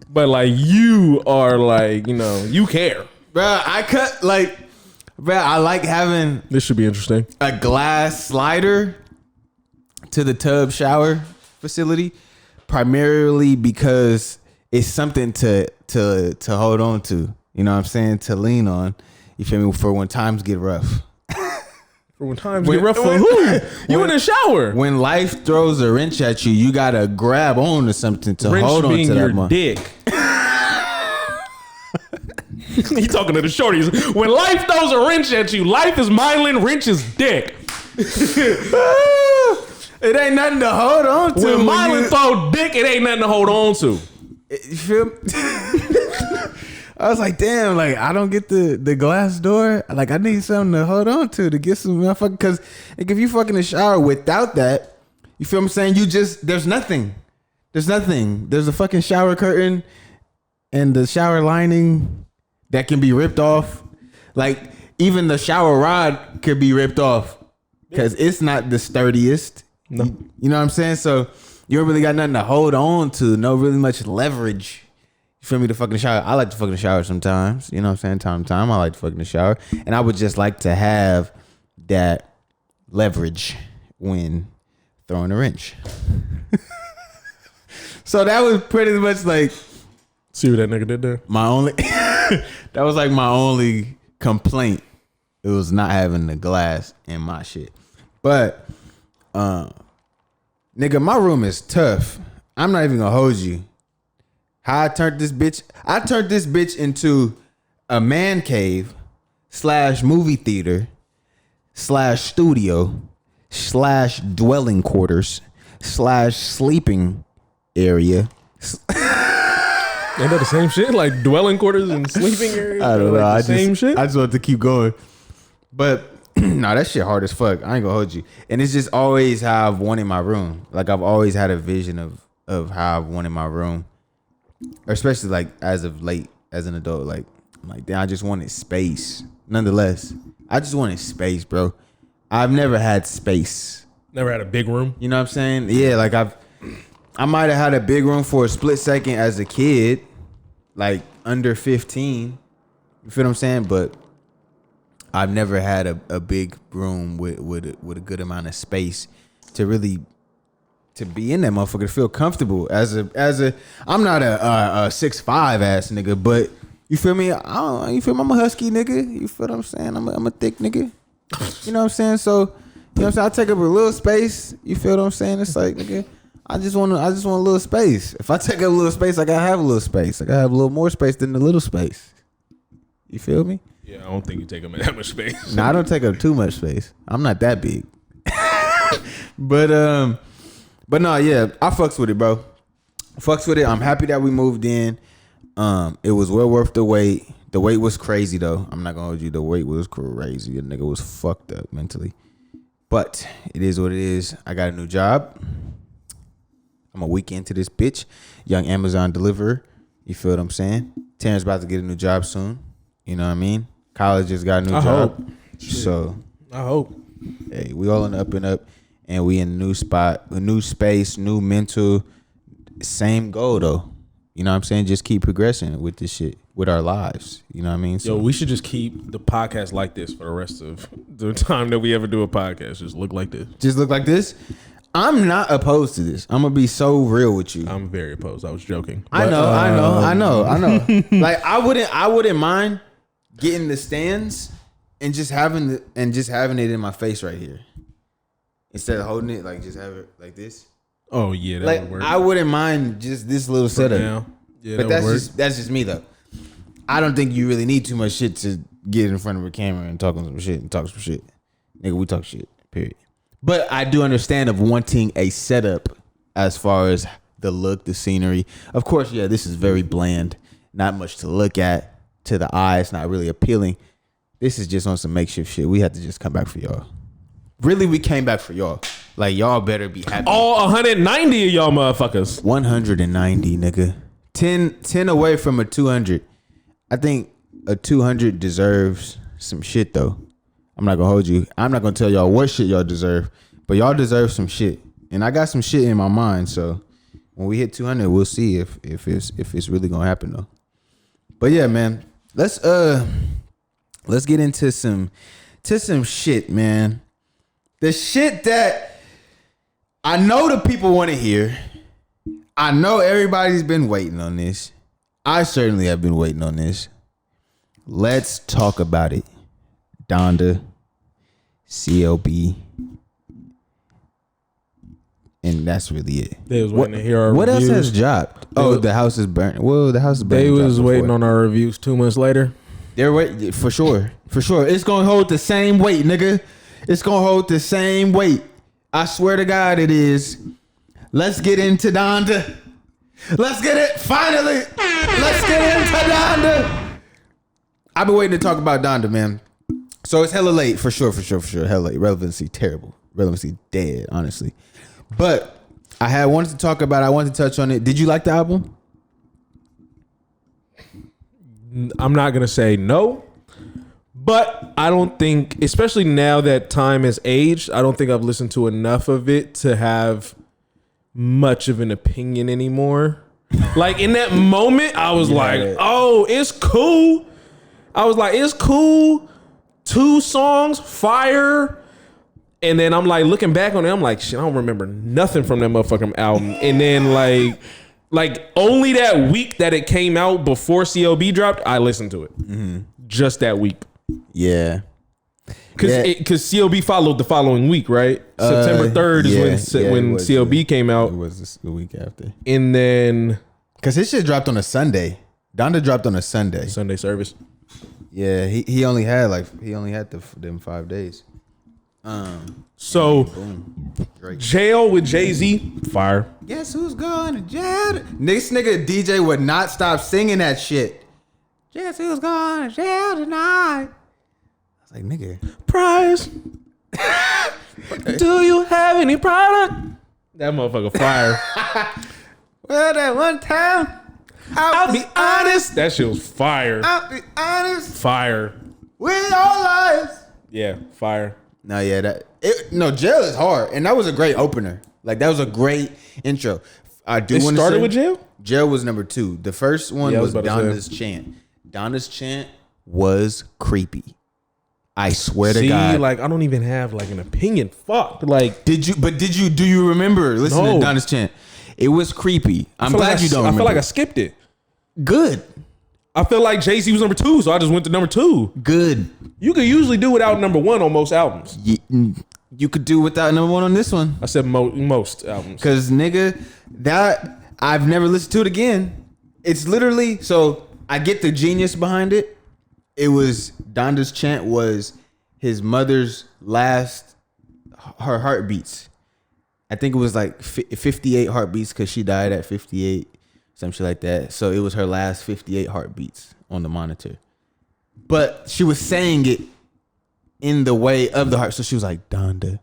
But like you are like, you know, you care. Bro, I like having this should be interesting. A glass slider to the tub shower facility, primarily because it's something to hold on to. You know what I'm saying? To lean on. You feel me? For when times get rough. For When times get rough for who? You in the shower. When life throws a wrench at you, you gotta grab on to something to Wrench hold on being to your that dick. He talking to the shorties. When life throws a wrench at you, life is myelin, wrench is dick. It ain't nothing to hold on to. When myelin throw dick, it ain't nothing to hold on to. You feel me? I was like, damn, like I don't get the glass door. Like I need something to hold on to get some motherfucking. Because like, if you fucking in the shower without that, you feel what I'm saying? You just there's nothing. There's nothing. There's a fucking shower curtain and the shower lining that can be ripped off. Like even the shower rod could be ripped off because it's not the sturdiest. No. You know what I'm saying? So you don't really got nothing to hold on to. No really much leverage. You feel me? To fucking shower. I like to fucking shower sometimes. You know what I'm saying? Time to time. I like to fucking shower. And I would just like to have that leverage when throwing a wrench. So that was pretty much like. See what that nigga did there? My only. That was like my only complaint. It was not having the glass in my shit. But, nigga, my room is tough. I'm not even gonna hold you. How I turned this bitch into a man cave / movie theater / studio / dwelling quarters / sleeping area. Ain't that the same shit? Like dwelling quarters and sleeping areas? I don't know. Like same shit? I just want to keep going. But nah, that shit hard as fuck. I ain't gonna hold you. And it's just always how I've wanted my room. Like I've always had a vision of how I've wanted my room. Especially like as of late, as an adult. Like I'm like, damn, I just wanted space. Nonetheless, I just wanted space, bro. I've never had space. Never had a big room? You know what I'm saying? Yeah, like I might have had a big room for a split second as a kid, like under 15. You feel what I'm saying? But I've never had a big room with a good amount of space to really to be in that motherfucker, to feel comfortable as a I'm not a 6'5" ass nigga, but you feel me? You feel me? I'm a husky nigga. You feel what I'm saying? I'm a thick nigga. You know what I'm saying? So you know what I'm saying? I take up a little space. You feel what I'm saying? It's like, nigga, I just want a little space. If I take up a little space, I gotta have a little space. I gotta have a little more space than the little space. You feel me? Yeah, I don't think you take up that much space. No, I don't take up too much space. I'm not that big. But no, yeah, I fucks with it, bro. Fucks with it. I'm happy that we moved in. It was well worth the wait. The wait was crazy though. I'm not gonna hold you. The wait was crazy. The nigga was fucked up mentally. But it is what it is. I got a new job. I'm a week into this bitch. Young Amazon deliverer. You feel what I'm saying? Terrence about to get a new job soon. You know what I mean? College just got a new job. Hope. So I hope. hey, we all in the up and up. And we in a new spot, a new space, new mental. Same goal though. You know what I'm saying? Just keep progressing with this shit, with our lives. You know what I mean? Yo, we should just keep the podcast like this for the rest of the time that we ever do a podcast. Just look like this. Just look like this. I'm not opposed to this. I'm gonna be so real with you. I'm very opposed. I was joking. I know. Like I wouldn't mind getting the stands and just having it in my face right here. Instead of holding it, like just have it like this. Oh yeah, that like would work. I wouldn't mind just this little setup. Now. Yeah, but that would work. that's just me though. I don't think you really need too much shit to get in front of a camera and talk some shit. Nigga, we talk shit. Period. But I do understand of wanting a setup as far as the look, the scenery. Of course, yeah, this is very bland. Not much to look at to the eye. It's not really appealing. This is just on some makeshift shit. We had to just come back for y'all. Really, we came back for y'all. Like, y'all better be happy. All 190 of y'all motherfuckers. 190, nigga. 10 away from a 200. I think a 200 deserves some shit, though. I'm not going to hold you. I'm not going to tell y'all what shit y'all deserve. But y'all deserve some shit. And I got some shit in my mind. So, when we hit 200, we'll see if it's really going to happen, though. But, yeah, man. Let's get into some shit, man. The shit that I know the people want to hear. I know everybody's been waiting on this. I certainly have been waiting on this. Let's talk about it. Donda CLB. And that's really it. They was waiting to hear our What reviews. else has dropped? The house is burnt. Well, the house is burnt. They was waiting on our reviews 2 months later. They're waiting for sure. For sure. It's gonna hold the same weight, nigga. It's gonna hold the same weight. I swear to God it is. Let's get into Donda. Let's get it. Finally. Let's get into Donda. I've been waiting to talk about Donda, man. So it's hella late. For sure. Hella late. Relevancy terrible. Relevancy dead, honestly. But I wanted to talk about it. I wanted to touch on it. Did you like the album? I'm not going to say no, but I don't think, especially now that time has aged, I don't think I've listened to enough of it to have much of an opinion anymore. Like in that moment, I was oh, it's cool. I was like, it's cool. 2 songs, fire. And then I'm like looking back on it, I'm like, shit, I don't remember nothing from that motherfucking album. And then like only that week that it came out before CLB dropped, I listened to it. Mm-hmm. Just that week. Yeah. Because CLB followed the following week, right? September 3rd is when CLB came out. It was the week after. And then because his shit dropped on a Sunday. Donda dropped on a Sunday. Sunday service. Yeah, he only had them 5 days. So Jail with Jay-Z, fire. Guess who's going to jail? This nigga DJ would not stop singing that shit. Guess who's going to jail tonight? I was like, nigga. Prize. Do you have any product? That motherfucker fire. Well, that one time, I'll be honest. That shit was fire. I'll be honest. Fire. With all lies. Yeah, fire. No, yeah, Jail is hard, and that was a great opener. Like that was a great intro. I do want to started with Jail. Jail was number 2. The first one was Donda's chant. Donda's chant was creepy. I swear to God. Like I don't even have like an opinion. Fuck. Like do you remember listening to Donda's chant? It was creepy. I'm glad you don't remember. I feel like I skipped it. Good. I feel like Jay-Z was number 2, so I just went to number 2. Good. You could usually do without number 1 on most albums. You could do without number 1 on this one. I said most albums. Cause nigga, that I've never listened to it again. It's literally, so I get the genius behind it. It was Donda's chant was his mother's last, her heartbeats. I think it was like 58 heartbeats because she died at 58, some shit like that. So it was her last 58 heartbeats on the monitor. But she was saying it in the way of the heart. So she was like, Donda,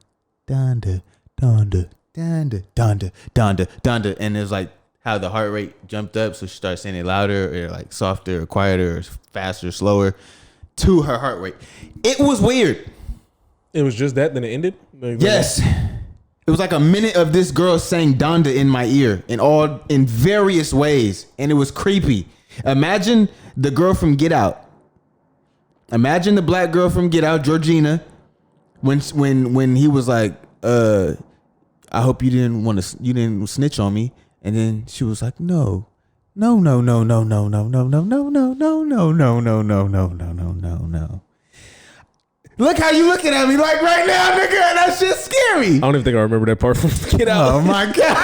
Donda, Donda, Donda, Donda, Donda, Donda. And it was like how the heart rate jumped up. So she started saying it louder or like softer or quieter or faster, slower to her heart rate. It was weird. It was just that, then it ended? Yes. It was like a minute of this girl saying Donda in my ear in various ways. And it was creepy. Imagine the girl from Get Out. Imagine the black girl from Get Out, Georgina, when he was like, I hope you didn't snitch on me. And then she was like, no. No. Look how you looking at me like right now, nigga. That shit's scary. I don't even think I remember that part from Get Out. Oh my God.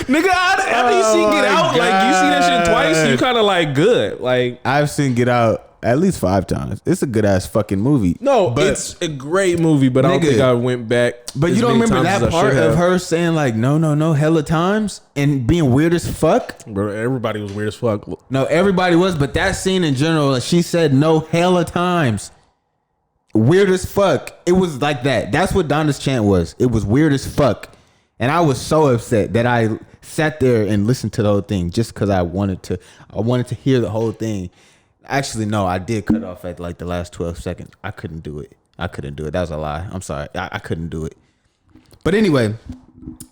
Nigga, after you see Get Out, like you see that shit twice, you kind of like good. Like I've seen Get Out at least 5 times. It's a good ass fucking movie. No, but it's a great movie, but I don't think I went back. But you don't remember that part of her saying like no hella times and being weird as fuck? Bro, everybody was weird as fuck. No, everybody was, but that scene in general, she said no hella times. Weird as fuck. It was like that. That's what Donda's chant was. It was weird as fuck. And I was so upset that I sat there and listened to the whole thing just because I wanted to hear the whole thing. Actually, no, I did cut off at like the last 12 seconds. I couldn't do it. That was a lie. I'm sorry. I couldn't do it. But anyway,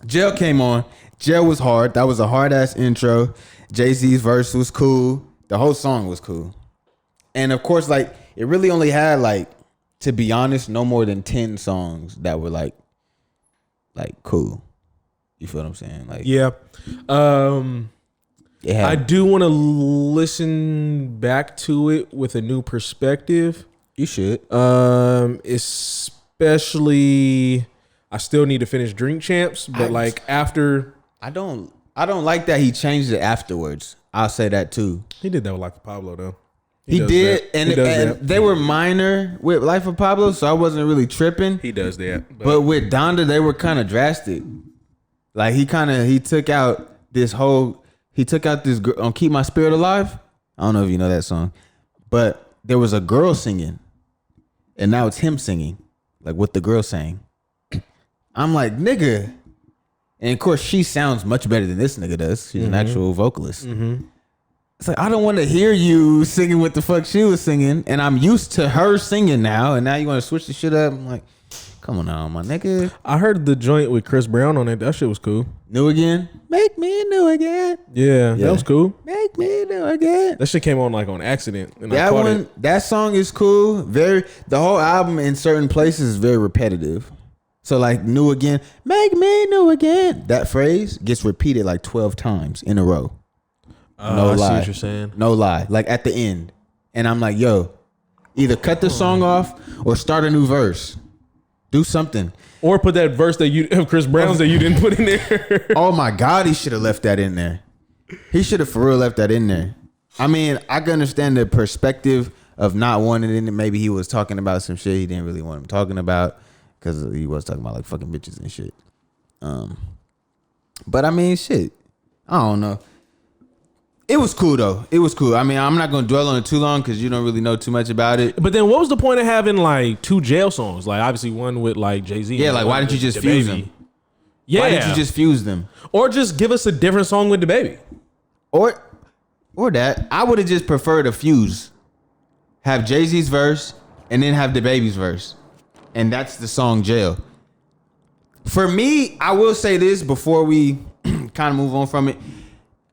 Jail came on. Jail was hard. That was a hard ass intro. Jay-Z's verse was cool. The whole song was cool. And of course, like it really only had like, to be honest, no more than 10 songs that were like cool. You feel what I'm saying? Like, yeah. I do want to listen back to it with a new perspective. You should. Especially especially I still need to finish Drink Champs, but like after I don't like that he changed it afterwards. I'll say that too. he did that with Life of Pablo though. He does did, that. and, He does and that. they were minor with Life of Pablo, so I wasn't really tripping. He does that. But with Donda, they were kind of drastic. Like he took out this girl on Keep My Spirit Alive. I don't know if you know that song, but there was a girl singing, and now it's him singing, like what the girl sang. I'm like, nigga. And of course, she sounds much better than this nigga does. She's an actual vocalist. It's like, I don't want to hear you singing what the fuck she was singing. And I'm used to her singing now. And now you want to switch the shit up. I'm like, come on now, my nigga. I heard the joint with Chris Brown on it. That shit was cool. New again? Make me new again. Yeah, that was cool. Make me new again. That shit came on like on accident. And I That caught one, it. that song is cool. The whole album in certain places is very repetitive. So like new again, make me new again. That phrase gets repeated like 12 times in a row. No I lie. see what you're saying. No lie. Like at the end. And I'm like, yo, either cut the song off or start a new verse. Do something. Or put that verse of Chris Brown's that you didn't put in there. Oh my God, he should have left that in there. He should have for real left that in there. I mean, I can understand the perspective of not wanting it in there. Maybe he was talking about some shit he didn't really want him talking about because he was talking about like fucking bitches and shit. But I mean, shit. I don't know. It was cool though. It was cool. I mean, I'm not gonna dwell on it too long because you don't really know too much about it. But then what was the point of having like two jail songs? Like obviously one with like Jay-Z. Yeah, like why didn't you just fuse them? Yeah. Why didn't you just fuse them? Or just give us a different song with the baby. Or that. I would have just preferred a fuse. Have Jay-Z's verse and then have the baby's verse. And that's the song Jail. For me, I will say this before we kind of move on from it.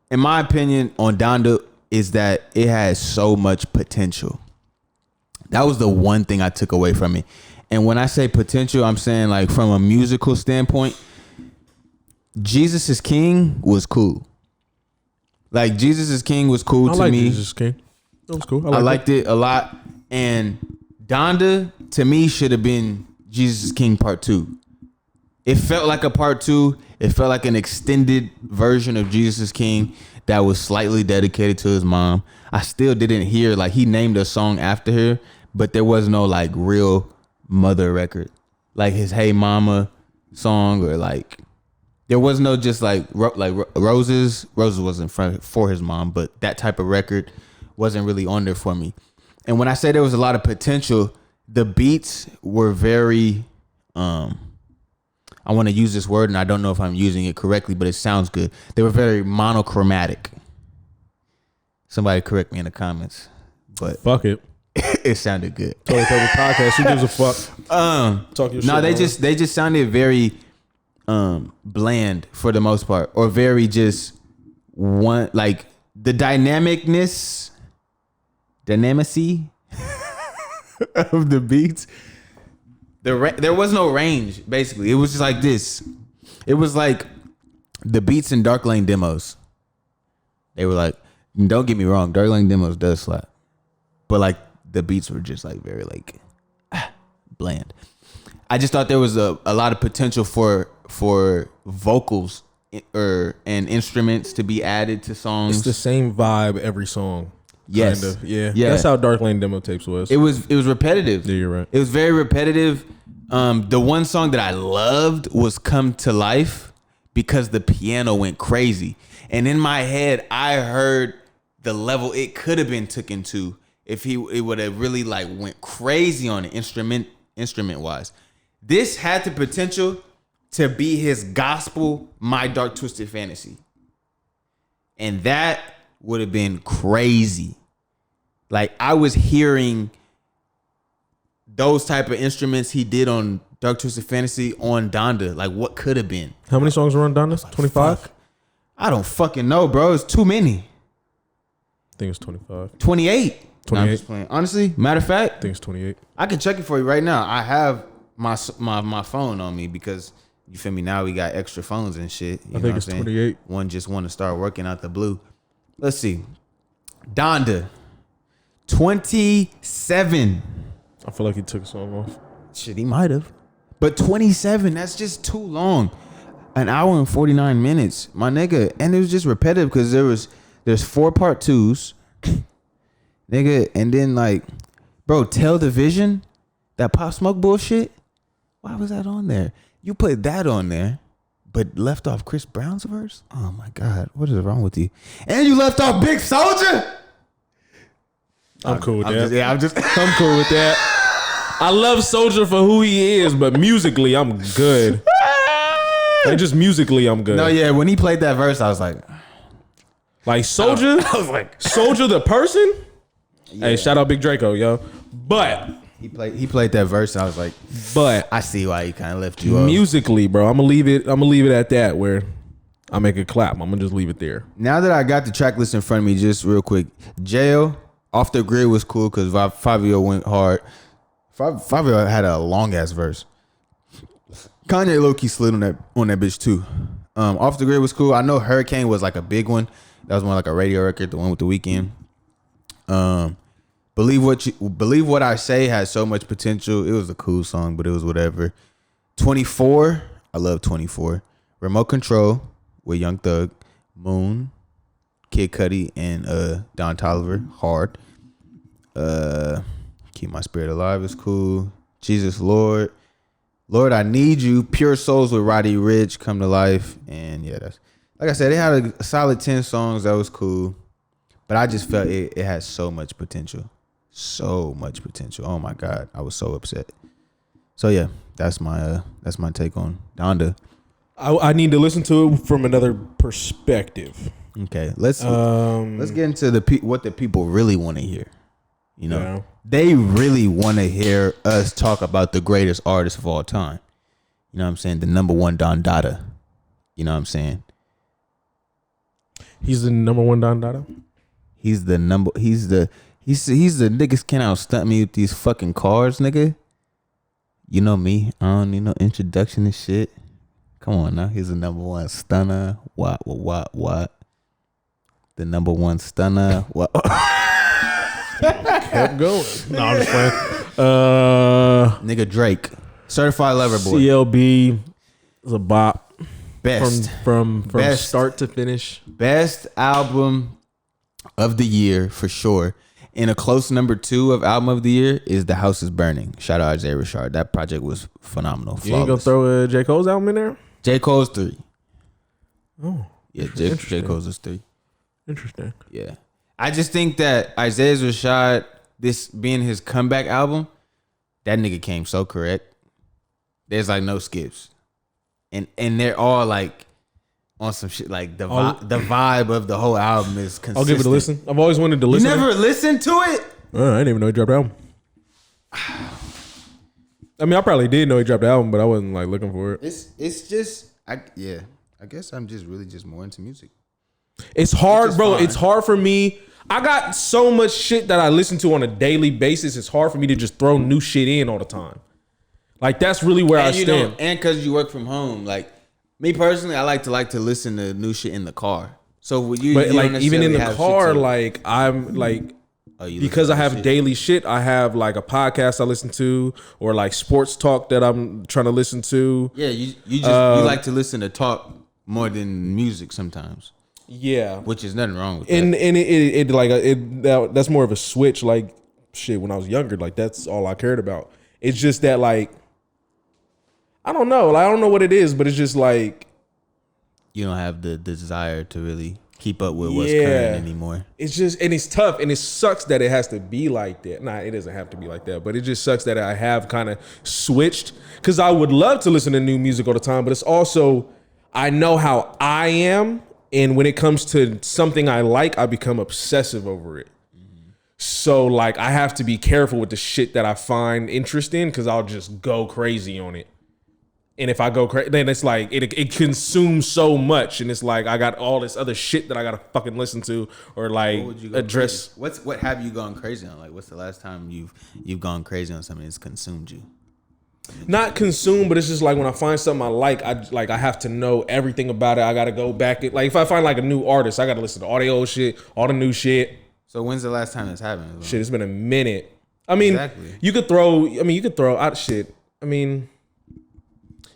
In my opinion on Donda is that it has so much potential. That was the one thing I took away from it. And when I say potential, I'm saying like from a musical standpoint, Jesus is King was cool. Like Jesus is King was cool to me. Jesus is King. That was cool. I liked it a lot. And Donda to me should have been Jesus is King Part 2. It felt like a Part 2. It felt like an extended version of Jesus is King that was slightly dedicated to his mom. I still didn't hear, like, he named a song after her, but there was no, like, real mother record. Like his Hey Mama song or, like, there was no just, like Roses. Roses wasn't for his mom, but that type of record wasn't really on there for me. And when I say there was a lot of potential, the beats were very... I want to use this word and I don't know if I'm using it correctly, but it sounds good. They were very monochromatic. Somebody correct me in the comments, but fuck it. It sounded good. Totally Purple Podcast. Who gives a fuck? Talk your shit. They just sounded very bland for the most part, or very just one, like the dynamicy of the beats. There was no range, basically. It was just like this. It was like the beats in Dark Lane demos. They were like, don't get me wrong, Dark Lane demos does slap. But like the beats were just like very like bland. I just thought there was a lot of potential for vocals and instruments to be added to songs. It's the same vibe every song. Yes. Kind of. Yeah. That's how Dark Lane demo tapes was. It was repetitive. Yeah, you're right. It was very repetitive. The one song that I loved was Come to Life because the piano went crazy. And in my head, I heard the level it could have been taken to if it would have really like went crazy on it instrument wise. This had the potential to be his gospel, My Dark Twisted Fantasy. And that would have been crazy. Like I was hearing those type of instruments he did on Dark Twisted Fantasy on Donda. Like what could have been. How many songs were on Donda? 25? I don't fucking know, bro. It's too many. I think it's 25. 28. 28. No, I'm just playing. Honestly, matter of fact, I think it's 28. I can check it for you right now. I have my phone on me because you feel me. Now we got extra phones and shit. You I think it's 28. One just want to start working out the blue. Let's see. Donda, 27. I feel like he took a song off. Shit, he might have. But 27, that's just too long. An hour and 49 minutes, my nigga. And it was just repetitive because there's 4 part 2s. Nigga, and then like, bro, Tell the Vision, that Pop Smoke bullshit. Why was that on there? You put that on there, but left off Chris Brown's verse? Oh my God, what is wrong with you? And you left off Big Soulja? I'm cool with that. I'm I'm cool with that. I love Soulja for who he is, but musically, I'm good. Like just musically, I'm good. No, yeah, when he played that verse, I was like Soulja? I was like, Soulja the person? Yeah. Hey, shout out Big Draco, yo. But he played that verse, and I was like, but I see why he kind of left you off. Musically, bro, I'm gonna leave it at that where I make a clap. I'm gonna just leave it there. Now that I got the track list in front of me, just real quick, Jail, Off the Grid was cool because Fabio went hard. Fabio had a long ass verse. Kanye low key slid on that bitch too. Off the Grid was cool. I know Hurricane was like a big one. That was more like a radio record, the one with The Weeknd. Believe What I Say has so much potential. It was a cool song, but it was whatever. 24, I love 24. Remote Control with Young Thug, Moon, Kid Cudi, and Don Toliver, hard. Keep My Spirit Alive is cool. Jesus Lord, I Need You, Pure Souls with Roddy Ricch, Come to Life, and yeah, that's like I said, they had a solid 10 songs that was cool, but I just felt it had so much potential. So much potential. Oh my God, I was so upset. So yeah, that's my take on Donda. I need to listen to it from another perspective. Okay, let's get into what the people really want to hear. You know, yeah. They really want to hear us talk about the greatest artist of all time. You know what I'm saying? The number one Don Dada. You know what I'm saying? He's the number one Don Dada? He's the niggas can't outstunt me with these fucking cars, nigga. You know me. I don't need no introduction and shit. Come on now. He's the number one stunner. What? The number one stunner. What? Kept going. No, I'm just playing. Nigga Drake. Certified Lover Boy. CLB is a bop. Best. From Best. start to finish. Best album of the year for sure. And a close number 2 of album of the year is The House is Burning. Shout out Isaiah Rashad. That project was phenomenal. You ain't gonna throw a J. Cole's album in there? J. Cole's 3. Oh. Yeah, J. Cole's is 3. Interesting. Yeah. I just think that Isaiah Rashad, this being his comeback album, that nigga came so correct. There's like no skips. And they're all like on some shit, like the vibe of the whole album is consistent. I'll give it a listen. I've always wanted to listen. You never listened to it? I didn't even know he dropped the album. I mean, I probably did know he dropped the album, but I wasn't like looking for it. It's just I guess I'm just really just more into music. It's hard, bro. Fine. It's hard for me. I got so much shit that I listen to on a daily basis. It's hard for me to just throw new shit in all the time. Like that's really where I stand. And because you work from home, like me personally, I like to listen to new shit in the car. So when you, but you like don't even in the necessarily car, have shit to- like I'm like you because listen I to have shit. daily shit. I have like a podcast I listen to, or like sports talk that I'm trying to listen to. Yeah, you you like to listen to talk more than music sometimes. Yeah, Which is nothing wrong with that. And that's more of a switch. Like shit, when I was younger, like that's all I cared about. It's just that like I don't know. Like, I don't know what it is, but it's just like you don't have the desire to really keep up with what's current anymore. It's just, and it's tough, and it sucks that it has to be like that. Nah, it doesn't have to be like that, but it just sucks that I have kind of switched because I would love to listen to new music all the time, but it's also I know how I am, and when it comes to something I like, I become obsessive over it. So like I have to be careful with the shit that I find interest in because I'll just go crazy on it. And if I go crazy, then it's like it consumes so much, and it's like I got all this other shit that I gotta fucking listen to or like address. Crazy? What have you gone crazy on? Like, what's the last time you've gone crazy on something that's consumed you? Not consumed, but it's just like when I find something I like I have to know everything about it. I gotta go back. Like if I find like a new artist, I gotta listen to all the old shit, all the new shit. So when's the last time this happened? Shit, it's been a minute. I mean, Exactly. you could throw out shit. I mean,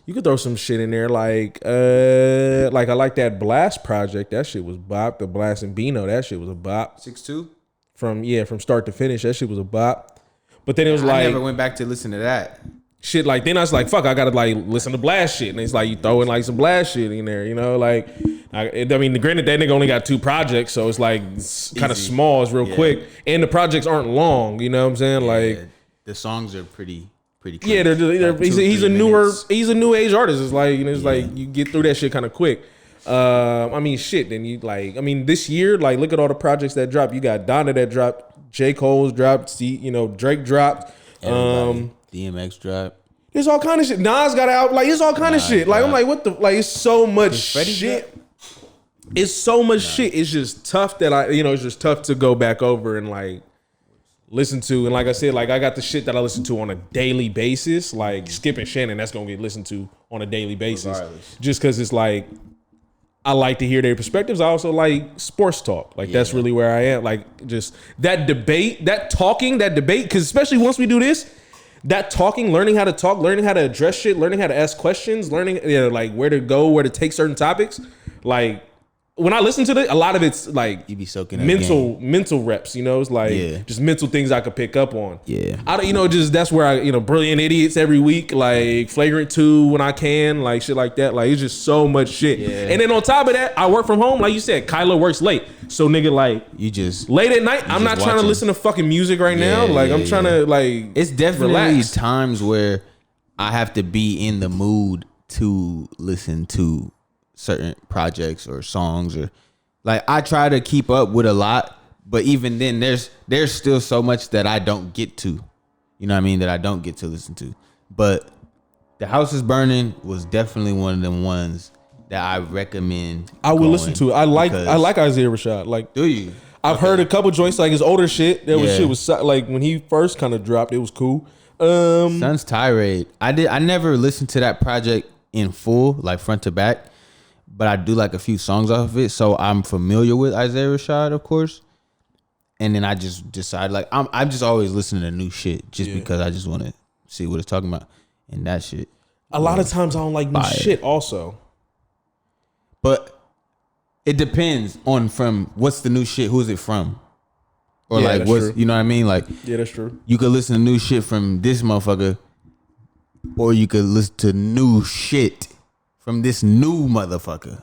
you could throw some shit in there like I like that Blast project. That shit was bop. The Blast and Bino, that shit was a bop. 6'2"? From start to finish, that shit was a bop. But then it was I like never went back to listen to that. shit like then I was like, fuck, I gotta like listen to Blast shit. And it's like you throw in like some Blast shit in there, you know, like I mean, granted that nigga only got 2 projects, so it's like kind of small, it's real quick, and the projects aren't long, you know what I'm saying? Yeah, like the songs are pretty quick. yeah, Like he's a 2-3 newer, minutes. he's a new age artist. It's like, you know, it's like you get through that shit kind of quick. I mean, shit. Then you like, I mean, this year, like, look at all the projects that dropped. You got Donda that dropped, J. Cole's dropped, you know, Drake dropped, DMX dropped. there's all kind of shit. Nas got out, like, it's all kind of shit. Like, I'm like, what the, like, it's so much shit. It's so much shit. It's just tough that it's just tough to go back over and like listen to. And like I said, like I got the shit that I listen to on a daily basis, like Skip and Shannon, that's gonna get listened to on a daily basis. Regardless. Just cause it's like I like to hear their perspectives. I also like sports talk. Like that's really where I am. Like just that debate, that debate, cause especially once we do this, that talking, learning how to talk, learning how to address shit, learning how to ask questions, learning like where to go, where to take certain topics, like when I listen to it, a lot of it's like you be soaking up mental reps, you know, it's like just mental things I could pick up on. Yeah. I don't, just that's where I, Brilliant Idiots every week, like Flagrant 2 when I can, like shit like that. Like it's just so much shit. Yeah. And then on top of that, I work from home. Like you said, Kyla works late. So nigga, like you just late at night, I'm not trying to listen to fucking music right now. Like I'm trying to like it's definitely relax. times where I have to be in the mood to listen to certain projects or songs, or like I try to keep up with a lot, but even then there's still so much that I don't get to, you know what I mean, that I don't get to listen to. But The House Is Burning was definitely one of them ones that I recommend. I would listen to it. I like Isaiah Rashad. Like, do you? I've heard a couple joints, like his older shit. Shit was like when he first kind of dropped, it was cool. Sun's Tirade. I never listened to that project in full, like front to back, but I do like a few songs off of it, so I'm familiar with Isaiah Rashad, of course. And then I just decided, like, I'm just always listening to new shit just because I just want to see what it's talking about. And that shit. A lot of times I don't like new shit also. But it depends on from what's the new shit, who's it from? Or like what's, you know what I mean? Like, yeah, that's true. You could listen to new shit from this motherfucker, or you could listen to new shit from this new motherfucker.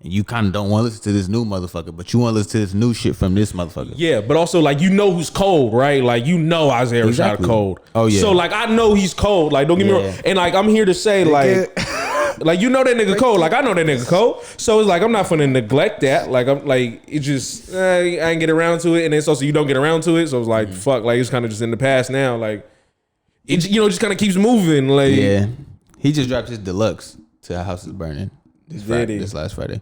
And you kind of don't want to listen to this new motherfucker, but you want to listen to this new shit from this motherfucker. Yeah, but also like who's cold, right? Like Isaiah Rashad cold. Oh yeah. So like I know he's cold. Like don't get me wrong. And like I'm here to say like like that nigga cold. Like I know that nigga cold. So it's like I'm not gonna neglect that. Like I'm like it just I ain't get around to it, and then it's also you don't get around to it. So it's like fuck. Like it's kind of just in the past now. Like it just kind of keeps moving. Like he just dropped his deluxe to House Is Burning. This last Friday.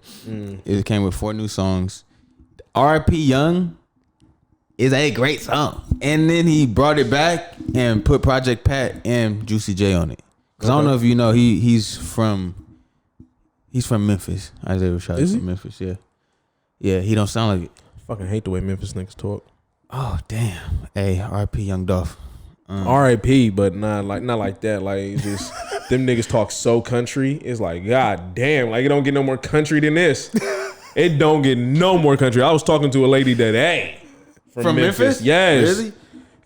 It came with 4 new songs. R.I.P. Young is a great song. And then he brought it back and put Project Pat and Juicy J on it. Because I don't know if you know, he's from Memphis. Isaiah Rashad is from Memphis, yeah. Yeah, he don't sound like it. I fucking hate the way Memphis niggas talk. Oh, damn. Hey, R.I.P. Young Dolph. R.I.P. But not like that. Like it's just them niggas talk so country. It's like god damn. Like it don't get no more country than this. It don't get no more country. I was talking to a lady that from Memphis. Yes. Really?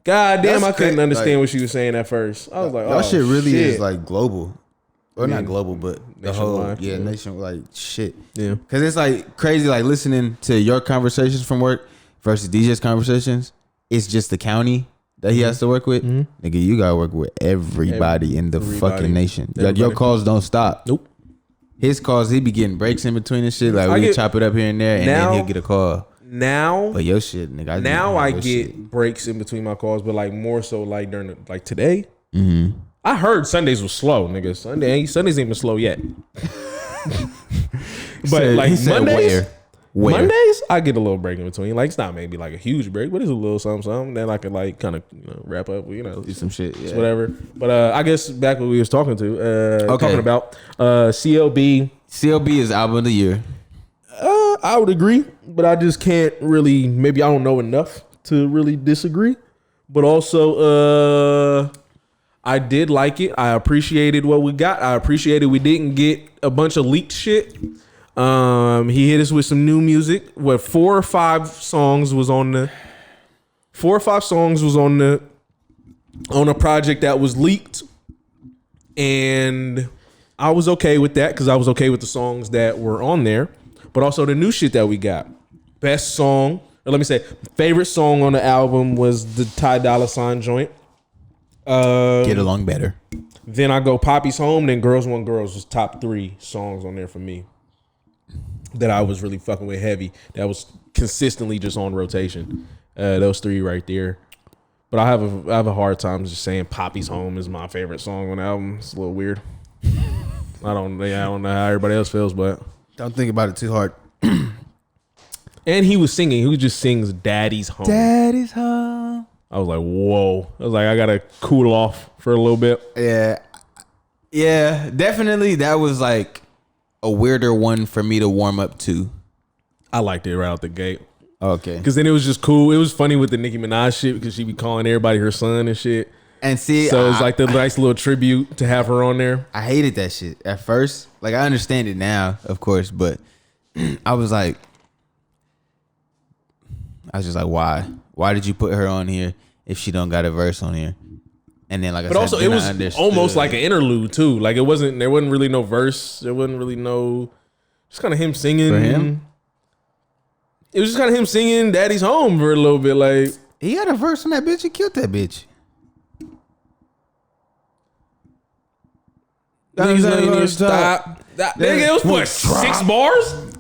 God damn. I couldn't understand what she was saying at first. I was like, that shit really is like global. Or not global, but the whole nationwide. Nationwide, like shit. Yeah. Because it's like crazy, like listening to your conversations from work versus DJ's conversations. It's just the county that he has to work with. Nigga, you gotta work with everybody in the fucking nation. Like your calls don't stop. Nope. His calls, he be getting breaks in between and shit. Like we chop it up here and there, and then he'll get a call. Now, but your shit, nigga. I get breaks in between my calls, but like more so like during like today. I heard Sundays was slow, nigga. Sundays ain't been slow yet. But like Mondays, I get a little break in between. Like it's not maybe like a huge break, but it's a little something. Then I can like kind of wrap up, do some shit, whatever. But I guess back what we was talking about CLB. CLB is album of the year. I would agree, but I just can't really. Maybe I don't know enough to really disagree. But also, I did like it. I appreciated what we got. I appreciated we didn't get a bunch of leaked shit. He hit us with some new music. What 4 or 5 songs was on the on a project that was leaked, and I was okay with that because I was okay with the songs that were on there, but also the new shit that we got. Best song, or let me say, favorite song on the album was the Ty Dolla $ign joint. Get Along Better. Then I go Poppy's Home. Then Girls Want Girls was top 3 songs on there for me that I was really fucking with heavy. That was consistently just on rotation. Those 3 right there. But I have a hard time just saying Poppy's Home is my favorite song on the album. It's a little weird. I don't know how everybody else feels, but don't think about it too hard. And he was singing. He just sings Daddy's Home. Daddy's home. I was like, whoa. I was like, I gotta cool off for a little bit. Yeah, definitely. That was like a weirder one for me to warm up to. I liked it right out the gate. Okay. Because then it was just cool. It was funny with the Nicki Minaj shit because she be calling everybody her son and shit. And see, so it's like the nice little tribute to have her on there. I hated that shit at first. Like, I understand it now, of course, but I was just like, why? Why did you put her on here if she don't got a verse on here? And then, like I said, also it was almost like an interlude too. Like there wasn't really no verse. There wasn't really no, just kind of him singing. For him? It was just kind of him singing Daddy's Home for a little bit. Like he had a verse on that bitch. He killed that bitch. Stop. Nigga, it was what, 6 bars?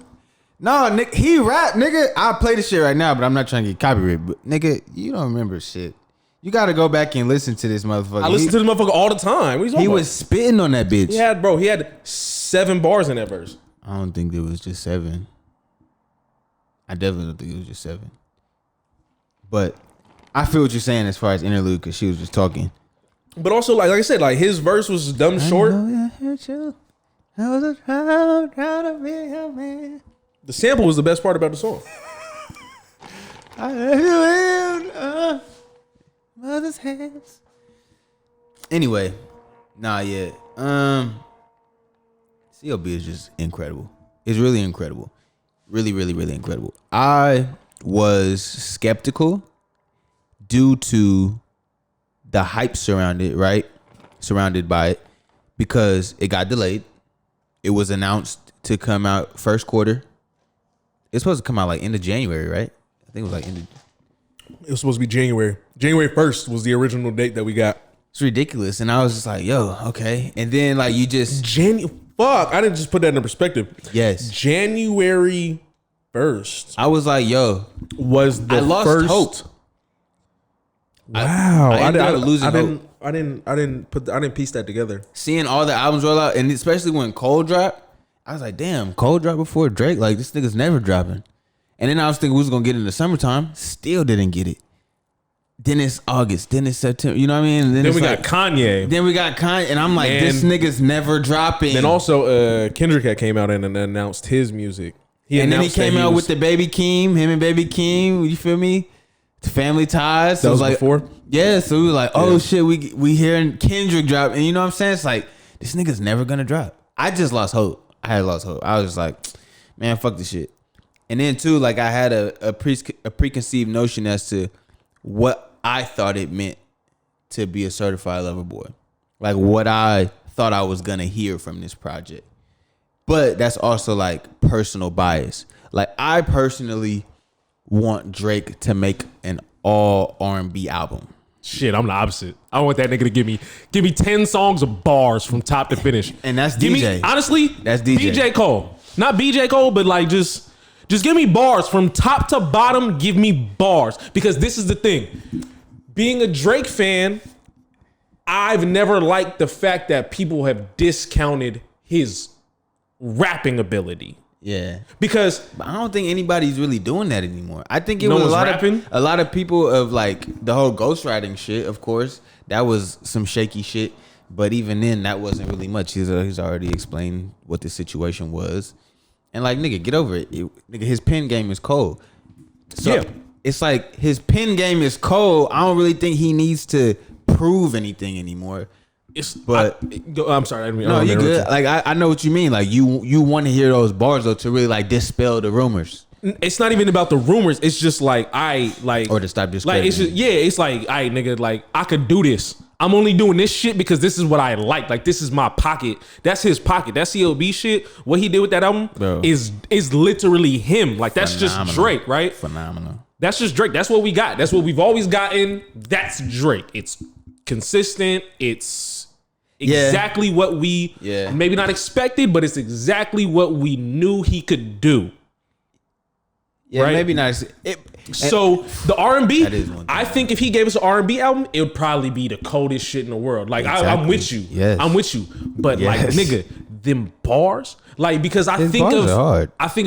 No, Nick, he rap, nigga. I'll play this shit right now, but I'm not trying to get copyrighted. But nigga, you don't remember shit. You gotta go back and listen to this motherfucker. I listen to this motherfucker all the time. What are you talking he about? was spitting on that bitch. He had 7 bars in that verse. I don't think it was just 7. I definitely don't think it was just 7. But I feel what you're saying as far as interlude, because she was just talking. But also, like I said, like his verse was dumb short. I hurt you. I was a child, trying to be a man. The sample was the best part about the song. I left you in mother's hands. Anyway, yeah. CLB is just incredible. It's really incredible. Really, really, really incredible. I was skeptical due to the hype surrounded by it, because it got delayed. It was announced to come out first quarter. It's supposed to come out like end of January, right? I think it was like end of... It was supposed to be January. January 1st was the original date that we got. It's ridiculous. And I was just like, yo, okay. And then like you just... Fuck, I didn't just put that in perspective. Yes. January 1st. I was like, yo. Was the I lost first... hope. Wow. I didn't piece that together. Seeing all the albums roll out, and especially when Cole dropped, I was like, damn, Cole dropped before Drake. Like, this nigga's never dropping. And then I was thinking we was going to get it in the summertime. Still didn't get it. Then it's August. Then it's September. You know what I mean? Then we got Kanye. Then we got Kanye. And I'm like, this nigga's never dropping. Then also, Kendrick had came out and announced his music. Then he came out with the Baby Keem. Him and Baby Keem. You feel me? Family Ties. That was like, before? Yeah. So we were like, oh, shit, we hearing Kendrick drop. And you know what I'm saying? It's like, this nigga's never going to drop. I just lost hope. I had lost hope. I was just like, man, fuck this shit. And then too, like I had a preconceived notion as to what I thought it meant to be a certified lover boy, like what I thought I was gonna hear from this project. But that's also like personal bias. Like I personally want Drake to make an all R&B album. Shit, I'm the opposite. I want that nigga to give me 10 songs of bars from top to finish. And that's DJ. Honestly, that's DJ. BJ Cole. Not BJ Cole, but like just give me bars from top to bottom. Give me bars. Because this is the thing. Being a Drake fan, I've never liked the fact that people have discounted his rapping ability. Yeah, because I don't think anybody's really doing that anymore. I think it no was rapping. A lot of people of like the whole ghostwriting shit. Of course, that was some shaky shit. But even then, that wasn't really much. He's already explained what the situation was, and like nigga, get over it. Nigga, his pen game is cold. So it's like his pen game is cold. I don't really think he needs to prove anything anymore. I'm sorry. I No, you're good. Like I know what you mean. Like you want to hear those bars though to really like dispel the rumors. It's not even about the rumors. It's just like or to stop like it's just it's like nigga, like I could do this. I'm only doing this shit because this is what I like. Like this is my pocket. That's his pocket. That CLB shit. What he did with that album is literally him. Like that's just Drake, right? Phenomenal. That's just Drake. That's what we got. That's what we've always gotten. That's Drake. It's consistent. It's exactly what we maybe not expected, but it's exactly what we knew he could do. Yeah, right? Maybe not. So the R&B, I think if he gave us an R&B album, it would probably be the coldest shit in the world. Like I'm with you. Yes. I'm with you. But like nigga, them bars, like because I think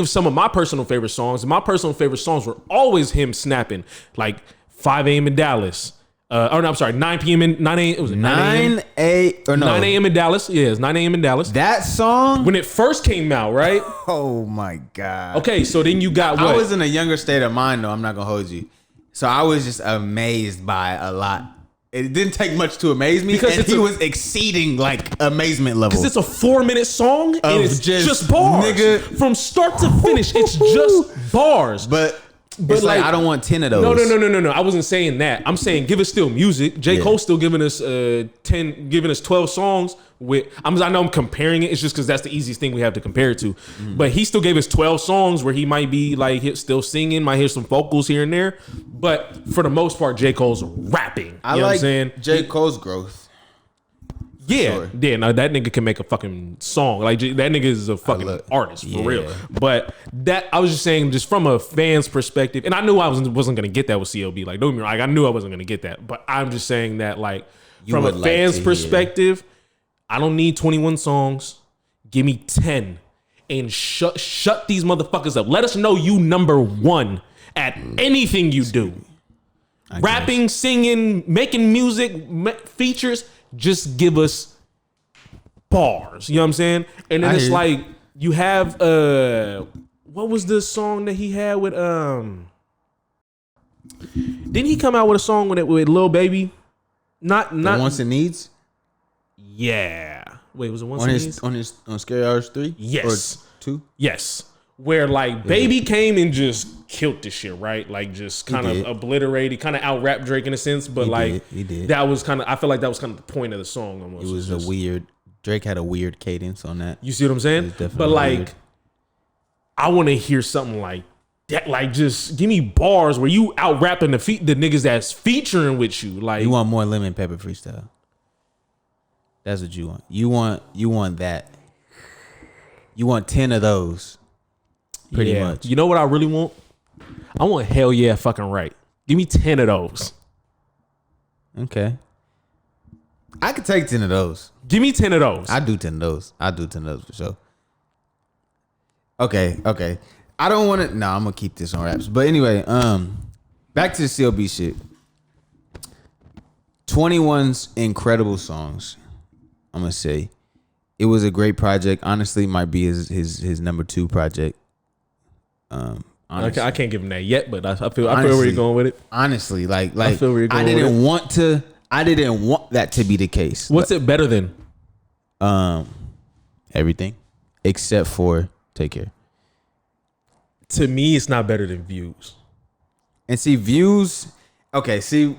of some of my personal favorite songs, and my personal favorite songs were always him snapping like 5 a.m. in Dallas. Or no, I'm sorry, 9 p.m. in 9 a.m. It was 9 a.m. in Dallas. Yeah, it's 9 a.m. in Dallas. That song when it first came out, right? Oh my god. Okay, so then you got what? I was in a younger state of mind though. I'm not gonna hold you. So I was just amazed by a lot. It didn't take much to amaze me because he was exceeding like amazement level. Because it's a 4-minute song and it's just bars, nigga, from start to finish. It's just bars, but it's like I don't want 10 of those. No. I wasn't saying that. I'm saying give us still music. J. Cole's still giving us 12 songs with. I know I'm comparing it. It's just because that's the easiest thing we have to compare it to. But he still gave us 12 songs where he might be like still singing, might hear some vocals here and there. But for the most part, J. Cole's rapping. You know what I'm saying? J. Cole's growth. No, that nigga can make a fucking song. Like that nigga is a fucking artist for real. But that I was just saying, just from a fan's perspective, and I knew I wasn't gonna get that with CLB. Like don't get me wrong, I knew I wasn't gonna get that. But I'm just saying that like from a fan's perspective, I don't need 21 songs. Give me 10 and shut these motherfuckers up. Let us know you number one at anything you do. Rapping, singing, making music, features. Just give us bars. You know what I'm saying? And then it's like you have what was the song that he had with didn't he come out with a song with Lil Baby? Not Wants and Needs? Yeah. Wait, was it Wants and Needs? On Scary Hours 3? Yes. Or 2? Yes. Where like Baby came and just killed this shit, right? Like just kind of obliterated, kind of out rap Drake in a sense, but he did. That was kind of, I feel like that was kind of the point of the song almost. It was Drake had a weird cadence on that. You see what I'm saying? But like, weird. I want to hear something like that. Like just give me bars where you out rapping the niggas that's featuring with you. Like you want more Lemon Pepper freestyle. That's what you want. You want that. You want 10 of those. Pretty much. You know what I really want? I want Hell Yeah Fucking Right. Give me 10 of those. Okay. I could take 10 of those. Give me 10 of those. I do 10 of those. For sure. Okay. I don't want to. No, I'm gonna keep this on raps. But anyway, back to the CLB shit. 21's incredible songs. I'm gonna say it was a great project. Honestly, might be his number 2 project. I can't give him that yet, but I feel where you're going with it. Honestly, like I feel where you're going. I didn't want that to be the case. What's it better than? Everything except for Take Care. To me, it's not better than Views. And see, Views. Okay, see,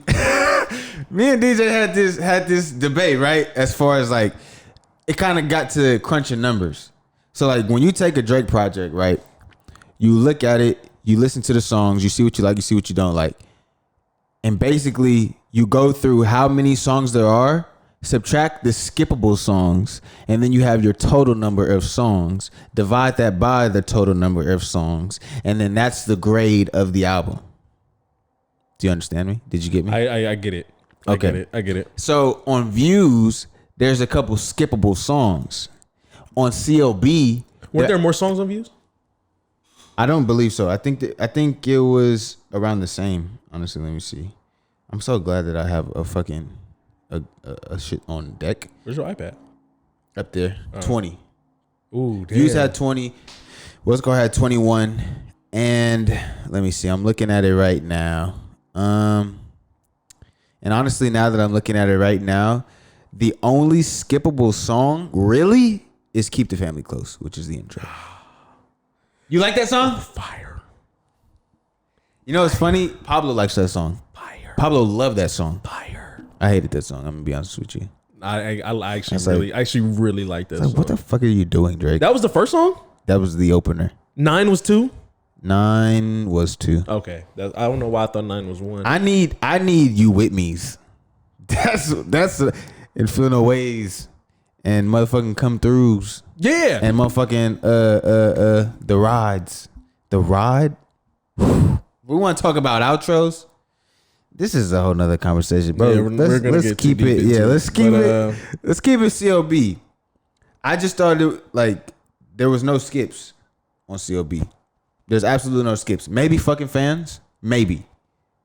me and DJ had this debate, right? As far as like, it kind of got to crunching numbers. So like, when you take a Drake project, right? You look at it, you listen to the songs, you see what you like, you see what you don't like. And basically, you go through how many songs there are, subtract the skippable songs, and then you have your total number of songs. Divide that by the total number of songs, and then that's the grade of the album. Do you understand me? Did you get me? I get it. I get it. So on Views, there's a couple skippable songs. On CLB... Weren't there more songs on Views? I don't believe so. I think it was around the same. Honestly, let me see. I'm so glad that I have a fucking a shit on deck. Where's your iPad? Up there. 20. Ooh, damn. Views had 20. What's Called had 21. And let me see. I'm looking at it right now. And And honestly, now that I'm looking at it right now, the only skippable song really is "Keep the Family Close," which is the intro. You like that song? Fire. You know, it's funny. Pablo likes that song. Fire. Pablo loved that song. Fire. I hated that song. I'm gonna be honest with you. I actually really like that song. What the fuck are you doing, Drake? That was the first song? That was the opener. 9 was 2? 9 was 2. Okay. I don't know why I thought 9 was 1. I need you with me's. That's and feel no ways and motherfucking come throughs. Yeah. And motherfucking the rides. The ride. We want to talk about outros. This is a whole nother conversation, bro. Yeah, let's keep it. Yeah, let's keep it. Let's keep it CLB. I just started like there was no skips on CLB. There's absolutely no skips. Maybe fucking fans, maybe,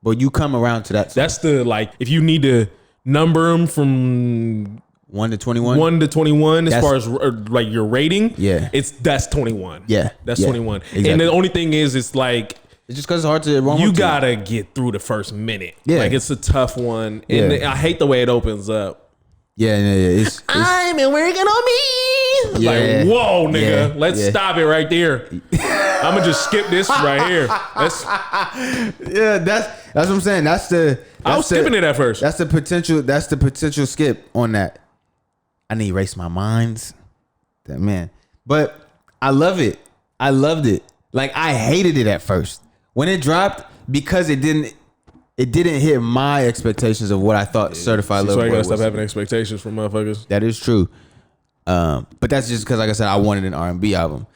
but you come around to that. That's the like if you need to number them from 1 to 21. 1 to 21 as far as like your rating. Yeah, that's 21. Yeah, that's 21. Exactly. And the only thing is, it's like. It's just because it's hard to run. You gotta get through the first minute. Yeah, like it's a tough one, and I hate the way it opens up. Yeah. It's I'm working on me. Yeah. Like whoa, nigga, let's yeah. stop it right there. I'm gonna just skip this right here. That's what I'm saying. I was skipping it at first. That's the potential skip on that. I need to erase my minds. That man, but I love it. I loved it. Like I hated it at first. When it dropped, because it didn't hit my expectations of what I thought Certified Lover Boy was. So I gotta stop having expectations from motherfuckers. That is true. But that's just because, like I said, I wanted an R&B album,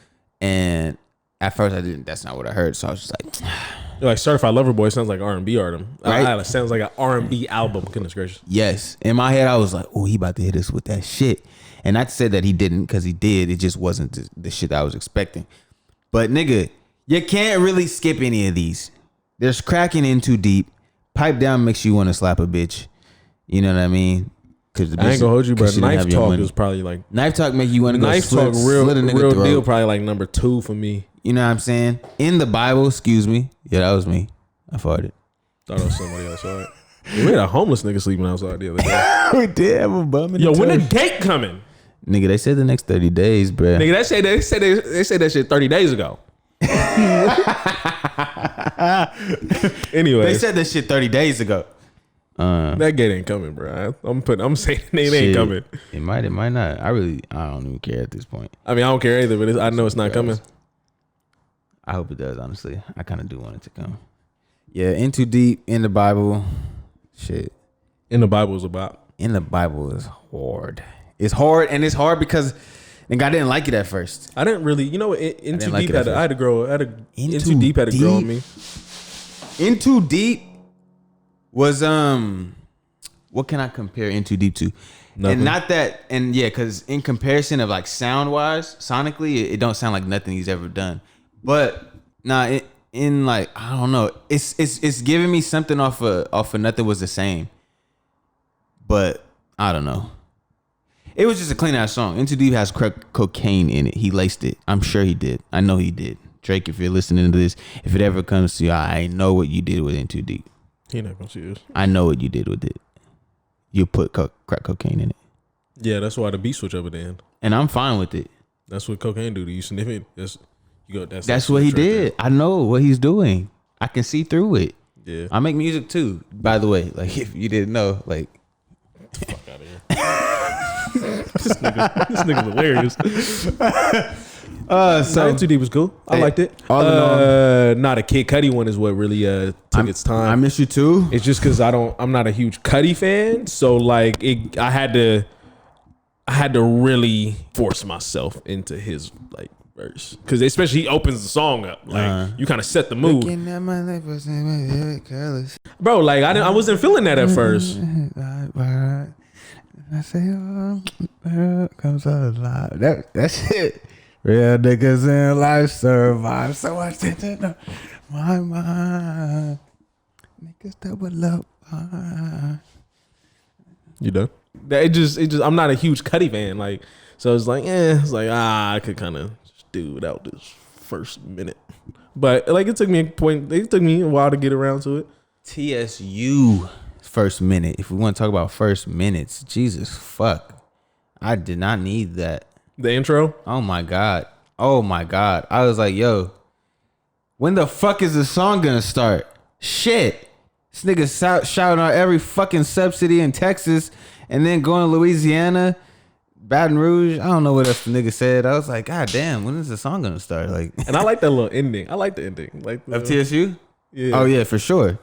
and at first I didn't. That's not what I heard. So I was just like, You're like Certified Lover Boy sounds like R&B album. Right? It sounds like an R&B album. Goodness gracious. Yes. In my head, I was like, oh, he about to hit us with that shit. And not to say that he didn't, because he did. It just wasn't the shit that I was expecting. But nigga, you can't really skip any of these. There's cracking in too deep. Pipe down makes you want to slap a bitch. You know what I mean? Cause I ain't gonna hold you, but Knife Talk is probably like Knife Talk make you want to go Knife slit, Talk real slit a nigga real throat. deal probably like number 2 for me. You know what I'm saying? In the Bible, excuse me. Yeah, that was me. I farted. Thought it was somebody outside. We had a homeless nigga sleeping outside the other day. We did have a bum in Yo, the when the toe. gate coming? Nigga, they said the next 30 days, bruh. Nigga, they said that shit 30 days ago. Anyway, They said this shit 30 days ago. That gate ain't coming, bro. I'm saying it ain't coming. It might not. I don't even care at this point. I mean, I don't care either, but I know it's not coming. I hope it does, honestly. I kind of do want it to come. Yeah, In Too Deep, in the Bible. Shit. In the Bible is about. In the Bible is hard. It's hard, and it's hard because nigga, I didn't like it at first. I didn't really, In Too like Deep it I had to grow. In Too Deep had to grow on me. In Too Deep was what can I compare In Too Deep to? Nothing. And not that, and yeah, because in comparison of like sound wise, sonically, it don't sound like nothing he's ever done. But nah, in like I don't know, it's giving me something off of Nothing Was the Same. But I don't know. It was just a clean ass song. In Too Deep has crack cocaine in it. He laced it. I'm sure he did. I know he did. Drake, if you're listening to this, if it ever comes to you, I know what you did with In Too Deep. He not gonna see this. I know what you did with it. You put crack cocaine in it. Yeah, that's why the beat switch up at the end. And I'm fine with it. That's what cocaine do to you. Sniff it. That's what he did. I know what he's doing. I can see through it. Yeah. I make music too, by the way. Like if you didn't know, like Get the fuck out of here. This nigga's hilarious. So In Too Deep was cool. I liked it. All in all, not a Kid Cudi one is what really took its time. I miss you too. It's just because I'm not a huge Cudi fan, so like I had to really force myself into his like verse because especially he opens the song up like you kind of set the mood. Bro, like I wasn't feeling that at first. I say, comes alive. That's it. Real niggas in life survive. So much tension on my mind. Niggas double up. You done? It just I'm not a huge Cudi fan. Like, so it's like, I could kind of just do without this first minute. But like it took me a while to get around to it. TSU first minute. If we want to talk about first minutes, Jesus fuck, I did not need that. The intro. Oh my god. I was like, yo, when the fuck is the song gonna start? Shit. This nigga shouting out every fucking subsidy in Texas and then going to Louisiana, Baton Rouge. I don't know what else the nigga said. I was like, god damn, when is the song gonna start? Like, And I like that little ending. I like the ending. Like of TSU? Yeah. Oh yeah, for sure.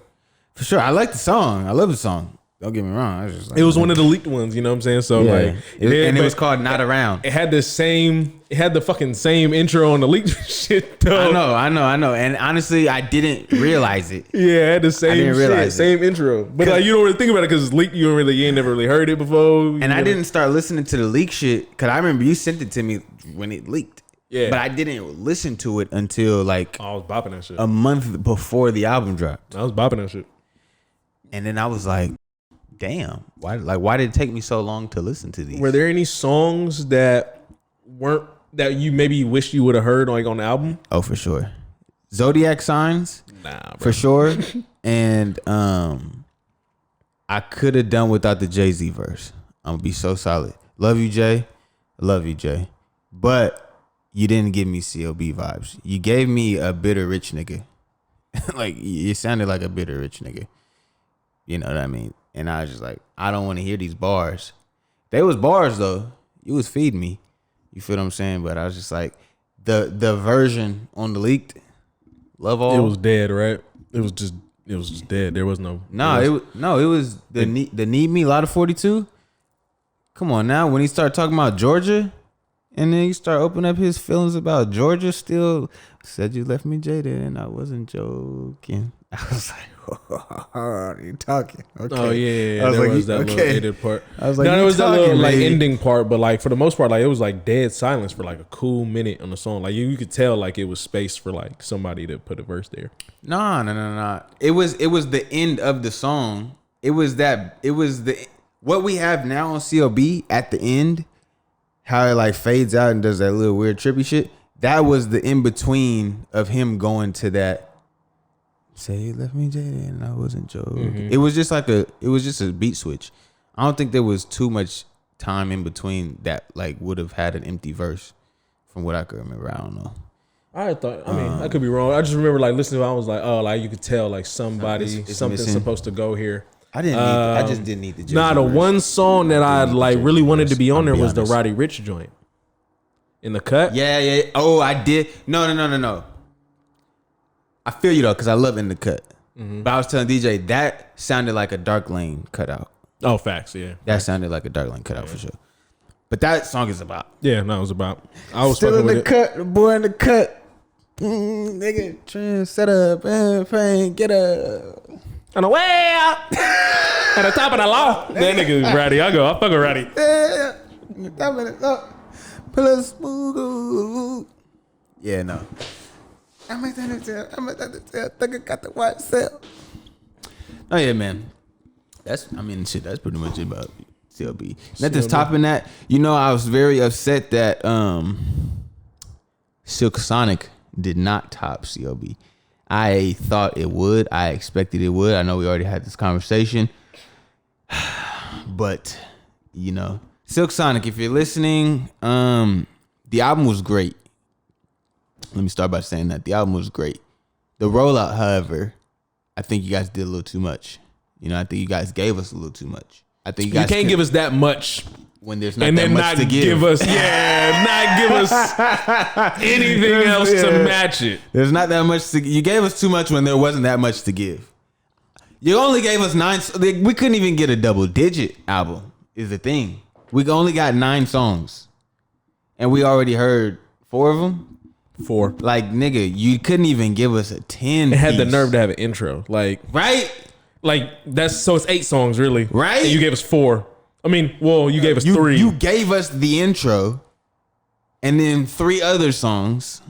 For sure. I like the song. I love the song. Don't get me wrong. I was just like, It was one of the leaked ones, you know what I'm saying? So yeah. like It was called Not Around. It had the fucking same intro on the leaked shit though. I know. And honestly, I didn't realize it. Yeah, it had the same didn't shit, realize it. same intro. But like you don't really think about it because it's leaked. You ain't never really heard it before. And I didn't start listening to the leak shit because I remember you sent it to me when it leaked. Yeah. But I didn't listen to it until like I was bopping that shit. a month before the album dropped. I was bopping that shit. And then I was like, damn, why did it take me so long to listen to these? Were there any songs that you maybe wish you would have heard like on the album? Oh, for sure. Zodiac Signs. Nah, bro. For sure. And I could have done without the Jay-Z verse. I'm gonna be so solid. Love you, Jay. Love you, Jay. But you didn't give me CLB vibes. You gave me a bitter rich nigga. Like, you sounded like a bitter rich nigga. You know what I mean? And I was just like, I don't want to hear these bars. They was bars though. You was feeding me. You feel what I'm saying? But I was just like, the version on the leaked, Love All. It was dead, right? It was just dead. There was no. It was the Need Me, Lot of 42. Come on now, when he started talking about Georgia, and then he started opening up his feelings about Georgia, still said you left me jaded, and I wasn't joking. I was like, you talking? Okay. Oh yeah, I was there like, was that little okay. edit part. I was like, no, there you was that talking, little like lady. ending part, but like for the most part, like it was like dead silence for like a cool minute on the song. Like you could tell like it was space for like somebody to put a verse there. No. It was the end of the song. It was what we have now on CLB at the end, how it like fades out and does that little weird trippy shit. That was the in between of him going to that. Say you left me jaded and I wasn't joking. Mm-hmm. It was just a beat switch. I don't think there was too much time in between that like would have had an empty verse from what I could remember. I don't know. I mean, I could be wrong. I just remember like listening to it, I was like, oh, like you could tell like something's missing. supposed to go here. I just didn't need the Jay-Z Nah, the verse. one song that I like really wanted to be on there I'll be was the honest. Roddy Ricch joint. In the cut? Yeah. Oh, I did. No. I feel you though, because I love In the Cut. Mm-hmm. But I was telling DJ that sounded like a Dark Lane cutout. Oh, facts, yeah. That sounded like a Dark Lane cutout for sure. But that song is about. Yeah, no, it was about. I was Still fucking in with the it. cut, the boy in the cut. Nigga, trend set up, pain, get up. On the way out. At the top of the law. That nigga is Roddy. I fuck with Roddy. Yeah, no. I'm at that got the white cell. Oh yeah, man. That's pretty much it about CLB. Nothing's topping that. You know, I was very upset that Silk Sonic did not top CLB. I thought it would. I expected it would. I know we already had this conversation. But, you know, Silk Sonic, if you're listening, the album was great. Let me start by saying that. The album was great. The rollout, however, I think you guys did a little too much. You know, I think you guys gave us a little too much. I think you guys can't give us that much when there's not and that then much not to give. us not give us anything else to match it. There's not that much to. You gave us too much when there wasn't that much to give. You only gave us 9. We couldn't even get a double-digit album. Is the thing. We only got 9 songs, and we already heard 4 of them. 4. Like, nigga, you couldn't even give us a 10. It had the piece. nerve to have an intro, like Right? Like so it's 8 songs really, Right? And you gave us 4. I mean, well, you gave us 3. You gave us the intro, and then 3 other songs.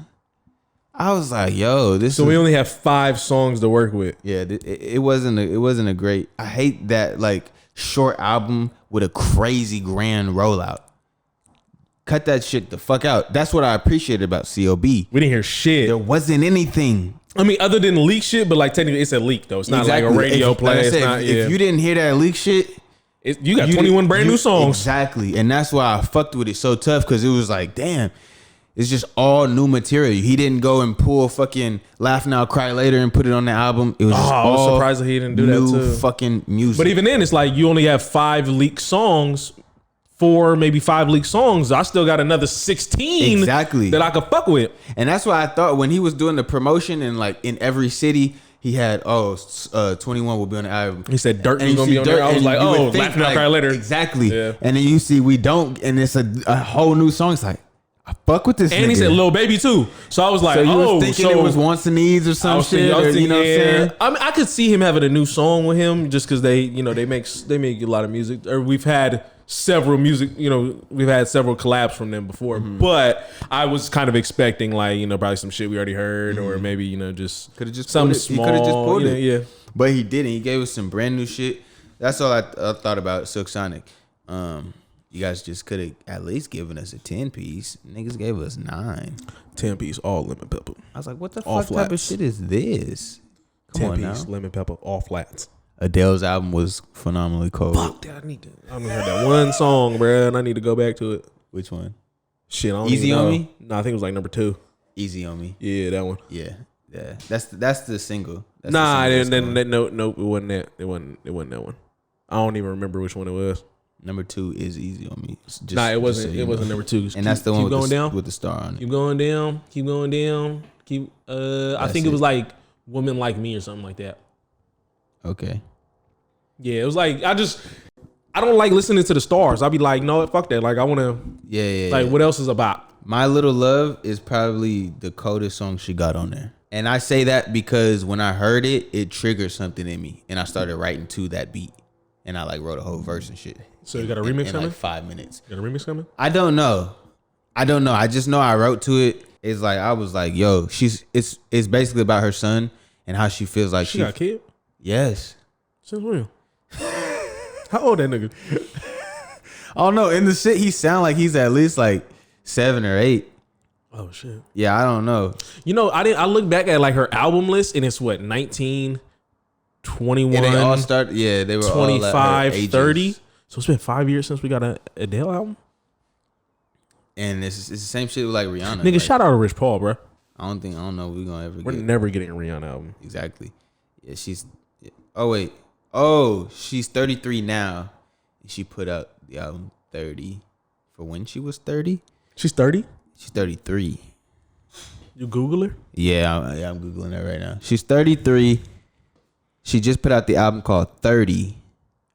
I was like, yo, this. So we only have 5 songs to work with. Yeah, it wasn't a great. I hate that like short album with a crazy grand rollout. Cut that shit the fuck out. That's what I appreciated about CLB. We didn't hear shit. There wasn't anything. I mean, other than leak shit, but like technically it's a leak though. It's not like a radio play. Like I It's said, not, if you didn't hear that leak shit, you got 21 brand new songs. Exactly. And that's why I fucked with it so tough, because it was like, damn, it's just all new material. He didn't go and pull fucking Laugh Now, Cry Later and put it on the album. It was just I was surprised that he didn't do that too. Fucking music. But even then, it's like you only have 5 leaked songs. 4, maybe 5 leaked songs. I still got another 16 exactly that I could fuck with. And that's why I thought when he was doing the promotion and like in every city, he had 21 will be on the album. He said Dirt was gonna be on there. I was like, oh, Laugh Now, Cry Later. Exactly. Yeah. And then you see we don't, and it's a whole new song. It's like, I fuck with this. And nigga. he said Lil Baby too. So I was like, so you oh, was thinking it was Wants and Needs or some shit. You know what I'm saying? I mean, I could see him having a new song with him just because they make a lot of music. Or we've had several music, we've had several collabs from them before. Mm-hmm. But I was kind of expecting like, probably some shit we already heard, or maybe, just could have just something small. small. He could have just pulled it. Yeah. But he didn't. He gave us some brand new shit. That's all I thought about Silk Sonic. You guys just could have at least given us a 10-piece. Niggas gave us 9. 10-piece, all lemon pepper. I was like, what the All fuck type of flats. shit is this? Come on now. 10-piece, lemon pepper, all flats. Adele's album was phenomenally cold. Fuck that, I only heard that one song, bruh, and I need to go back to it. Which one? Shit, I don't Easy even on know. Me? No, I think it was like number 2. Easy on Me. Yeah, that one. Yeah. That's the single. That's Nah, the single nope, it wasn't that. It wasn't that one. I don't even remember which one it was. Number 2 is Easy on Me. Just, It wasn't. so you It wasn't know. number 2. And that's the one keep with going down with the star on it. Keep going down. Keep going down. Keep. I think it was like Woman Like Me or something like that. Okay. Yeah, it was like I don't like listening to the stars. I'll be like, no, fuck that. Like I want to. Yeah. Like what else is about? My Little Love is probably the coldest song she got on there. And I say that because when I heard it, it triggered something in me. And I started writing to that beat. And I like wrote a whole verse and shit. So you got a remix in coming? like 5 minutes. You got a remix coming? I don't know. I just know I wrote to it. It's like I was like, yo, it's basically about her son and how she feels like She got a kid? Yes. Since when? How old that nigga? I don't know. In the shit, he sound like he's at least like 7 or 8. Oh shit. Yeah, I don't know. I look back at like her album list and it's what 19, 21, And they all start. Yeah, they were 25, all at her ages. 30. So it's been 5 years since we got an Adele album. And it's the same shit with like Rihanna. Nigga, like, shout out to Rich Paul, bro. I don't know if we're gonna ever We're get never getting a Rihanna album. exactly. Yeah, oh wait. Oh, she's 33 now. She put out the album 30 for when she was 30. She's 30. She's 33. You Google her? Yeah, I'm Googling her right now. She's 33. She just put out the album called 30.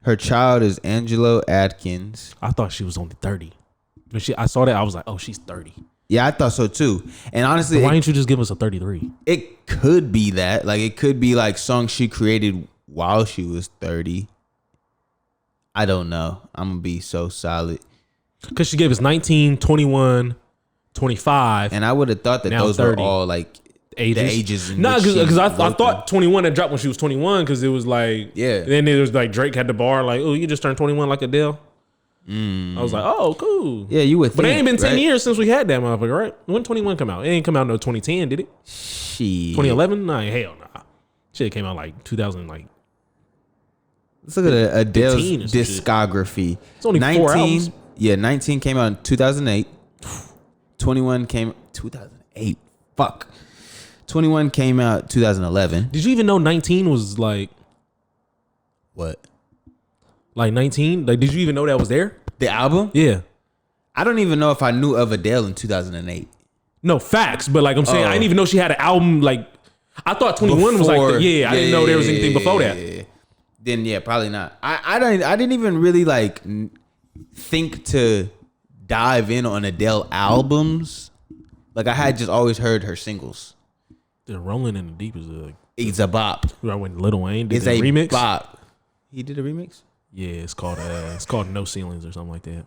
Her child is Angelo Adkins. I thought she was only 30. When I saw that, I was like, oh, she's 30. Yeah, I thought so too. And honestly, Why didn't you just give us a 33? it could be that. Like, it could be like songs she created while she was 30. I don't know. I'm going to be so solid. Because she gave us 19, 21, 25. And I would have thought that Now those 30. were all like ages. the ages. In No, which she because I wrote thought 21 had dropped when she was 21 because it was like, Yeah. Then there was like Drake had the bar like, oh, you just turned 21 like Adele. I was like, oh, cool. Yeah, you would think. But it ain't been 10 right? years since we had that motherfucker, right? When 21 come out? It ain't come out no 2010, did it? Shit. 2011? Nah, hell nah. Shit came out like 2000, like Let's look at Adele's 15 or some shit. discography. It's only 4 albums. Yeah, 19 came out in 2008. 21 came 2008. Fuck. 21 came out 2011. Did you even know 19 was like What? 19? Like, did you even know that was there? The album? Yeah. I don't even know if I knew of Adele in 2008. No, facts. But like I'm saying, I didn't even know she had an album. Like, I thought 21 was like, I didn't know there was anything before that. Yeah. Then yeah, probably not. I didn't even really like think to dive in on Adele albums. Like, I had just always heard her singles. The Rolling in the Deep is a It's a bop. right when Lil Wayne did It's the a remix. bop. He did a remix? Yeah, it's called No Ceilings or something like that.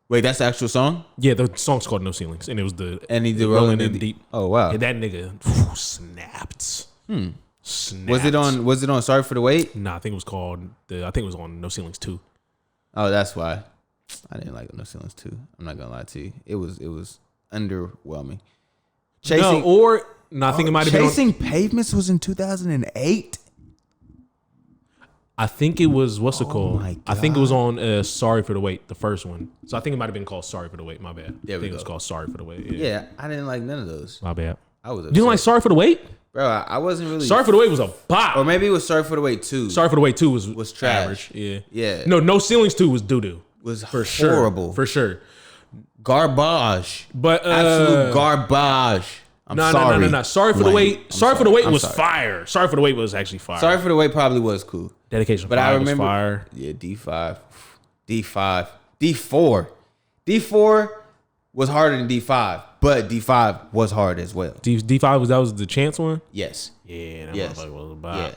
Wait, that's the actual song? Yeah, the song's called No Ceilings, and it was the And he did Rolling in the Deep. Oh wow. And that nigga snapped. Snapped. Was it on Sorry for the Wait? Nah, I think it was on No Ceilings 2. Oh, that's why. I didn't like No Ceilings 2. I'm not gonna lie to you. It was underwhelming. Chasing No, or No, I think it might have been. Chasing Pavements was in 2008. I think it was what's it called? my I think it was on Sorry for the Wait, the first one. So I think it might have been called Sorry for the Wait. My bad. There I we think go. it was called Sorry for the Wait. Yeah, I didn't like none of those. My bad. I was. You don't like Sorry for the Wait? Bro, I wasn't really. Sorry for the Wait was a bop. Or maybe it was Sorry for the Wait 2. Sorry for the Wait 2 was trash. average. Yeah. Yeah. No Ceilings 2 was doo-doo. Was For horrible. sure. For sure. Garbage. But Absolute garbage. I'm sorry. No. Sorry for the Wayne. Wait. I'm Sorry for the Wait I'm was sorry. fire. Sorry for the Wait was actually fire. Sorry for the Wait probably was cool. Dedication But I remember was fire. Yeah, D5. D4. D4 was harder than D5, but D5 was hard as well. D5 was the Chance one? Yes. Yeah, that Yes. motherfucker was a bop. Yeah.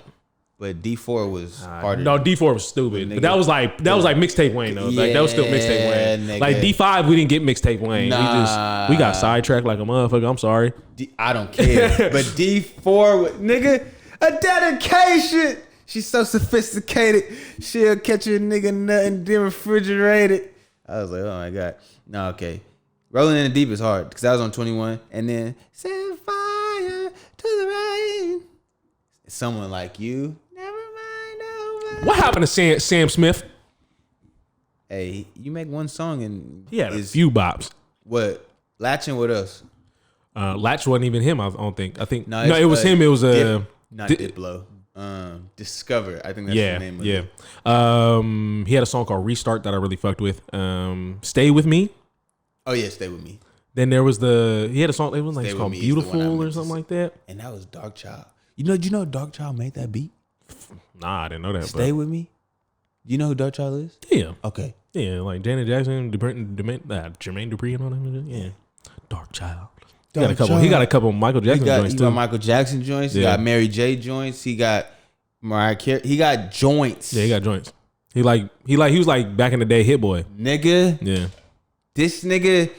But D4 was harder. No, D4 was stupid. But that was like mixtape Wayne though. Like that was still mixtape Wayne. nigga. Like D5, we didn't get mixtape Wayne. Nah. We got sidetracked like a motherfucker. I'm sorry. I don't care. But D4, nigga, a dedication. She's so sophisticated. She'll catch a nigga nut and then refrigerate it. I was like, oh my God. No, okay. Rolling in the Deep is hard because I was on 21. And then set fire to the rain. Someone like you. Never mind. Over. What happened to Sam Smith? Hey, you make one song and He had a few bops. What? Latching, what else? Latch wasn't even him, I don't think. I think No, it was him. It was not Diplo. Discover. I think that's the name of it. He had a song called Restart that I really fucked with. Stay With Me. Oh yeah, Stay With Me. Then there was he had a song, it was like Stay With called Me is the one I Beautiful or meant to something say. like that. And that was Dark Child. You know Dark Child made that beat? Nah, I didn't know that. Stay With Me? You know who Dark Child is? Yeah. Okay. Yeah, like Janet Jackson, Jermaine Dupri and all that. Yeah. Dark Child. He got a couple of Michael Jackson joints He too. got Michael Jackson joints. He got Mary J joints. He got Mariah Carey. He got joints. Yeah, he got joints. He was like back in the day Hit Boy. Nigga. Yeah. This nigga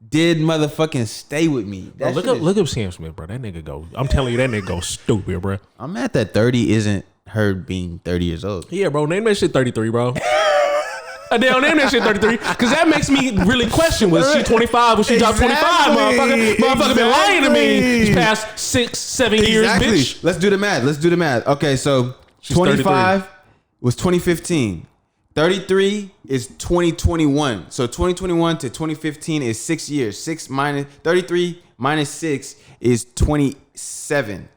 did motherfucking Stay With Me. Bro, look up Sam Smith, bro. That nigga go. I'm telling you, that nigga go stupid, bro. I'm mad that 30 isn't her being 30 years old. Yeah, bro. Name that shit 33, bro. Damn, name that shit 33. Because that makes me really question, was she 25? Was she dropped 25? Motherfucker been lying to me these past 6-7 years, bitch. Let's do the math. Okay, so She's 25 33. was 2015. 33 is 2021. So 2021 to 2015 is 6 years. 33 minus 6 is 27.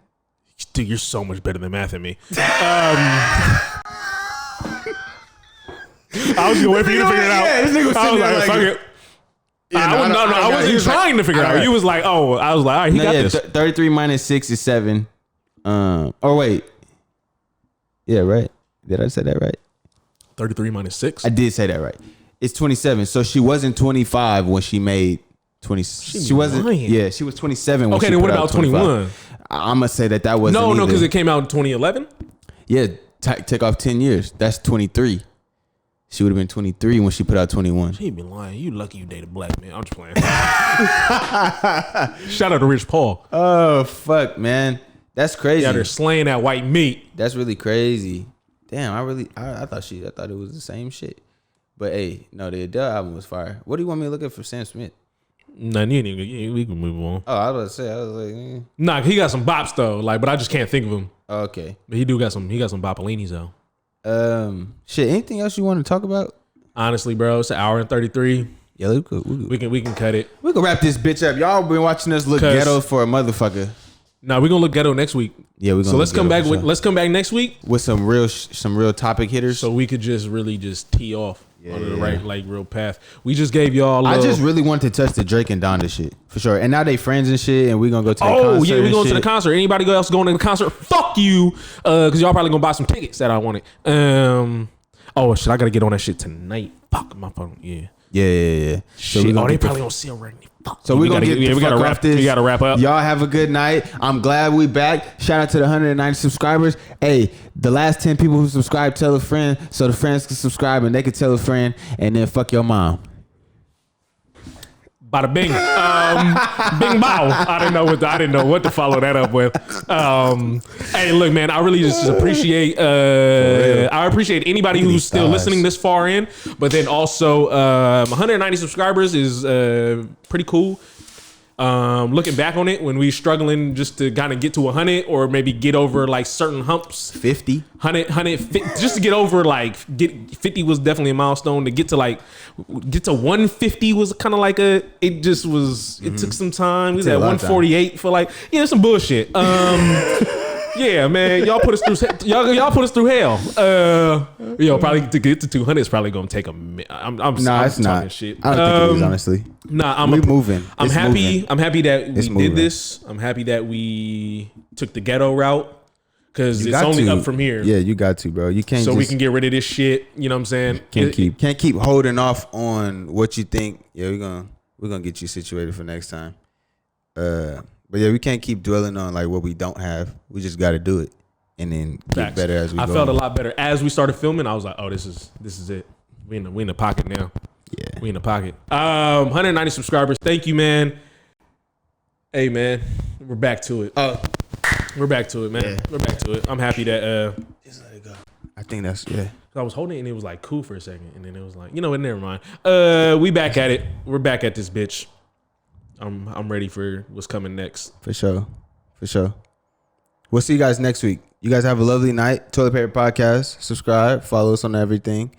Dude, you're so much better than math than me. I was gonna wait for you to figure it out. Yeah, this nigga was I was sitting there like, fuck it. I wasn't was trying to figure it out. You was like, oh, I was like, all right, he got this. 33 minus 6 is 7. Or wait. Yeah, right. Did I say that right? 33 minus 6? I did say that right. It's 27. So she wasn't 25 when she made 20. She wasn't. lying. Yeah, she was 27 when Okay, she then put what out about 21? I'm going to say that wasn't No, either. because it came out in 2011. Yeah, take off 10 years. That's 23. She would have been 23 when she put out 21. He been lying. You lucky you dated black man. I'm just playing. Shout out to Rich Paul. Oh, fuck, man. That's crazy. Yeah, they're slaying that white meat. That's really crazy. Damn, I thought it was the same shit. But hey, no, the Adele album was fire. What do you want me to look at for Sam Smith? Nah, we can move on. Oh, I was like, Nah, he got some bops though. Like, but I just can't think of him. oh, okay. But he got some boppolinis though. Shit. Anything else you want to talk about? Honestly, bro, it's an hour and 33. Yeah, we We can cut it. can wrap this bitch up. Y'all been watching us look ghetto for a motherfucker. Nah, we're gonna look ghetto next week. Yeah, we're gonna. So let's come back with with let's come back next week with some real topic hitters. so we could just really just tee off on the right like real path. We just gave y'all. I just really wanted to touch the Drake and Donda shit for sure. And now they friends and shit, and we gonna go to the concert. Oh yeah, we going and to the shit. concert. Anybody else going to the concert? Fuck you, because y'all probably gonna buy some tickets that I wanted. Oh shit, I gotta get on that shit tonight. Fuck my phone. Yeah. Yeah. So Shit. we Oh, they get probably gonna see already. Fuck. So we gonna get the we gotta fuck wrap off this. We gotta wrap up. Y'all have a good night. I'm glad we back. Shout out to the 190 subscribers. Hey, the last 10 people who subscribe, tell a friend so the friends can subscribe and they can tell a friend, and then fuck your mom. Bada bing. Bing bow. I didn't know what to follow that up with. Hey, look, man, I really just appreciate I appreciate anybody who's still listening this far in. But then also 190 subscribers is pretty cool. Looking back on it, when we struggling just to kind of get to 100 or maybe get over like certain humps, 50, 100, just to get over like 50 was definitely a milestone. To get to 150 was kind of like it took some time. We was at 148 for like, some bullshit. Yeah, man, y'all put us through hell. Probably to get to 200 is probably gonna take a minute. I'm it's talking not. shit. I don't think it is, honestly. We're moving. I'm It's happy. moving. I'm happy that we It's did moving. this. I'm happy that we took the ghetto route because it's got only to. up from here. Yeah, you got to, bro. You can't. So just, we can get rid of this shit. You know what I'm saying? can't keep holding off on what you think. Yeah, we're gonna get you situated for next time. But yeah, we can't keep dwelling on like what we don't have. We just got to do it and then get Facts. better as we go. I felt a lot better as we started filming. I was like, oh, this is it. We in the pocket now. Yeah, we in the pocket. 190 subscribers. Thank you, man. Hey, man, we're back to it. We're back to it, man. Yeah. We're back to it. I'm happy that. just let it go. I think that's I was holding it and it was like cool for a second, and then it was like, what? Never mind. We back at it. We're back at this bitch. I'm ready for what's coming next. For sure. We'll see you guys next week. You guys have a lovely night. Toilet Paper Podcast. Subscribe. Follow us on everything.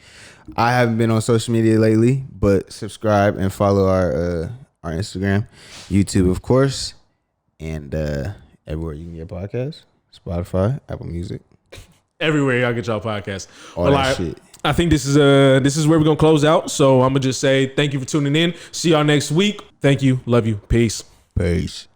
I haven't been on social media lately, but subscribe and follow our Instagram, YouTube, of course, and everywhere you can get podcasts. Spotify, Apple Music. Everywhere y'all get y'all podcasts. All that shit. I think this is where we're gonna close out. So I'm gonna just say thank you for tuning in. See y'all next week. Thank you. Love you. Peace. Peace.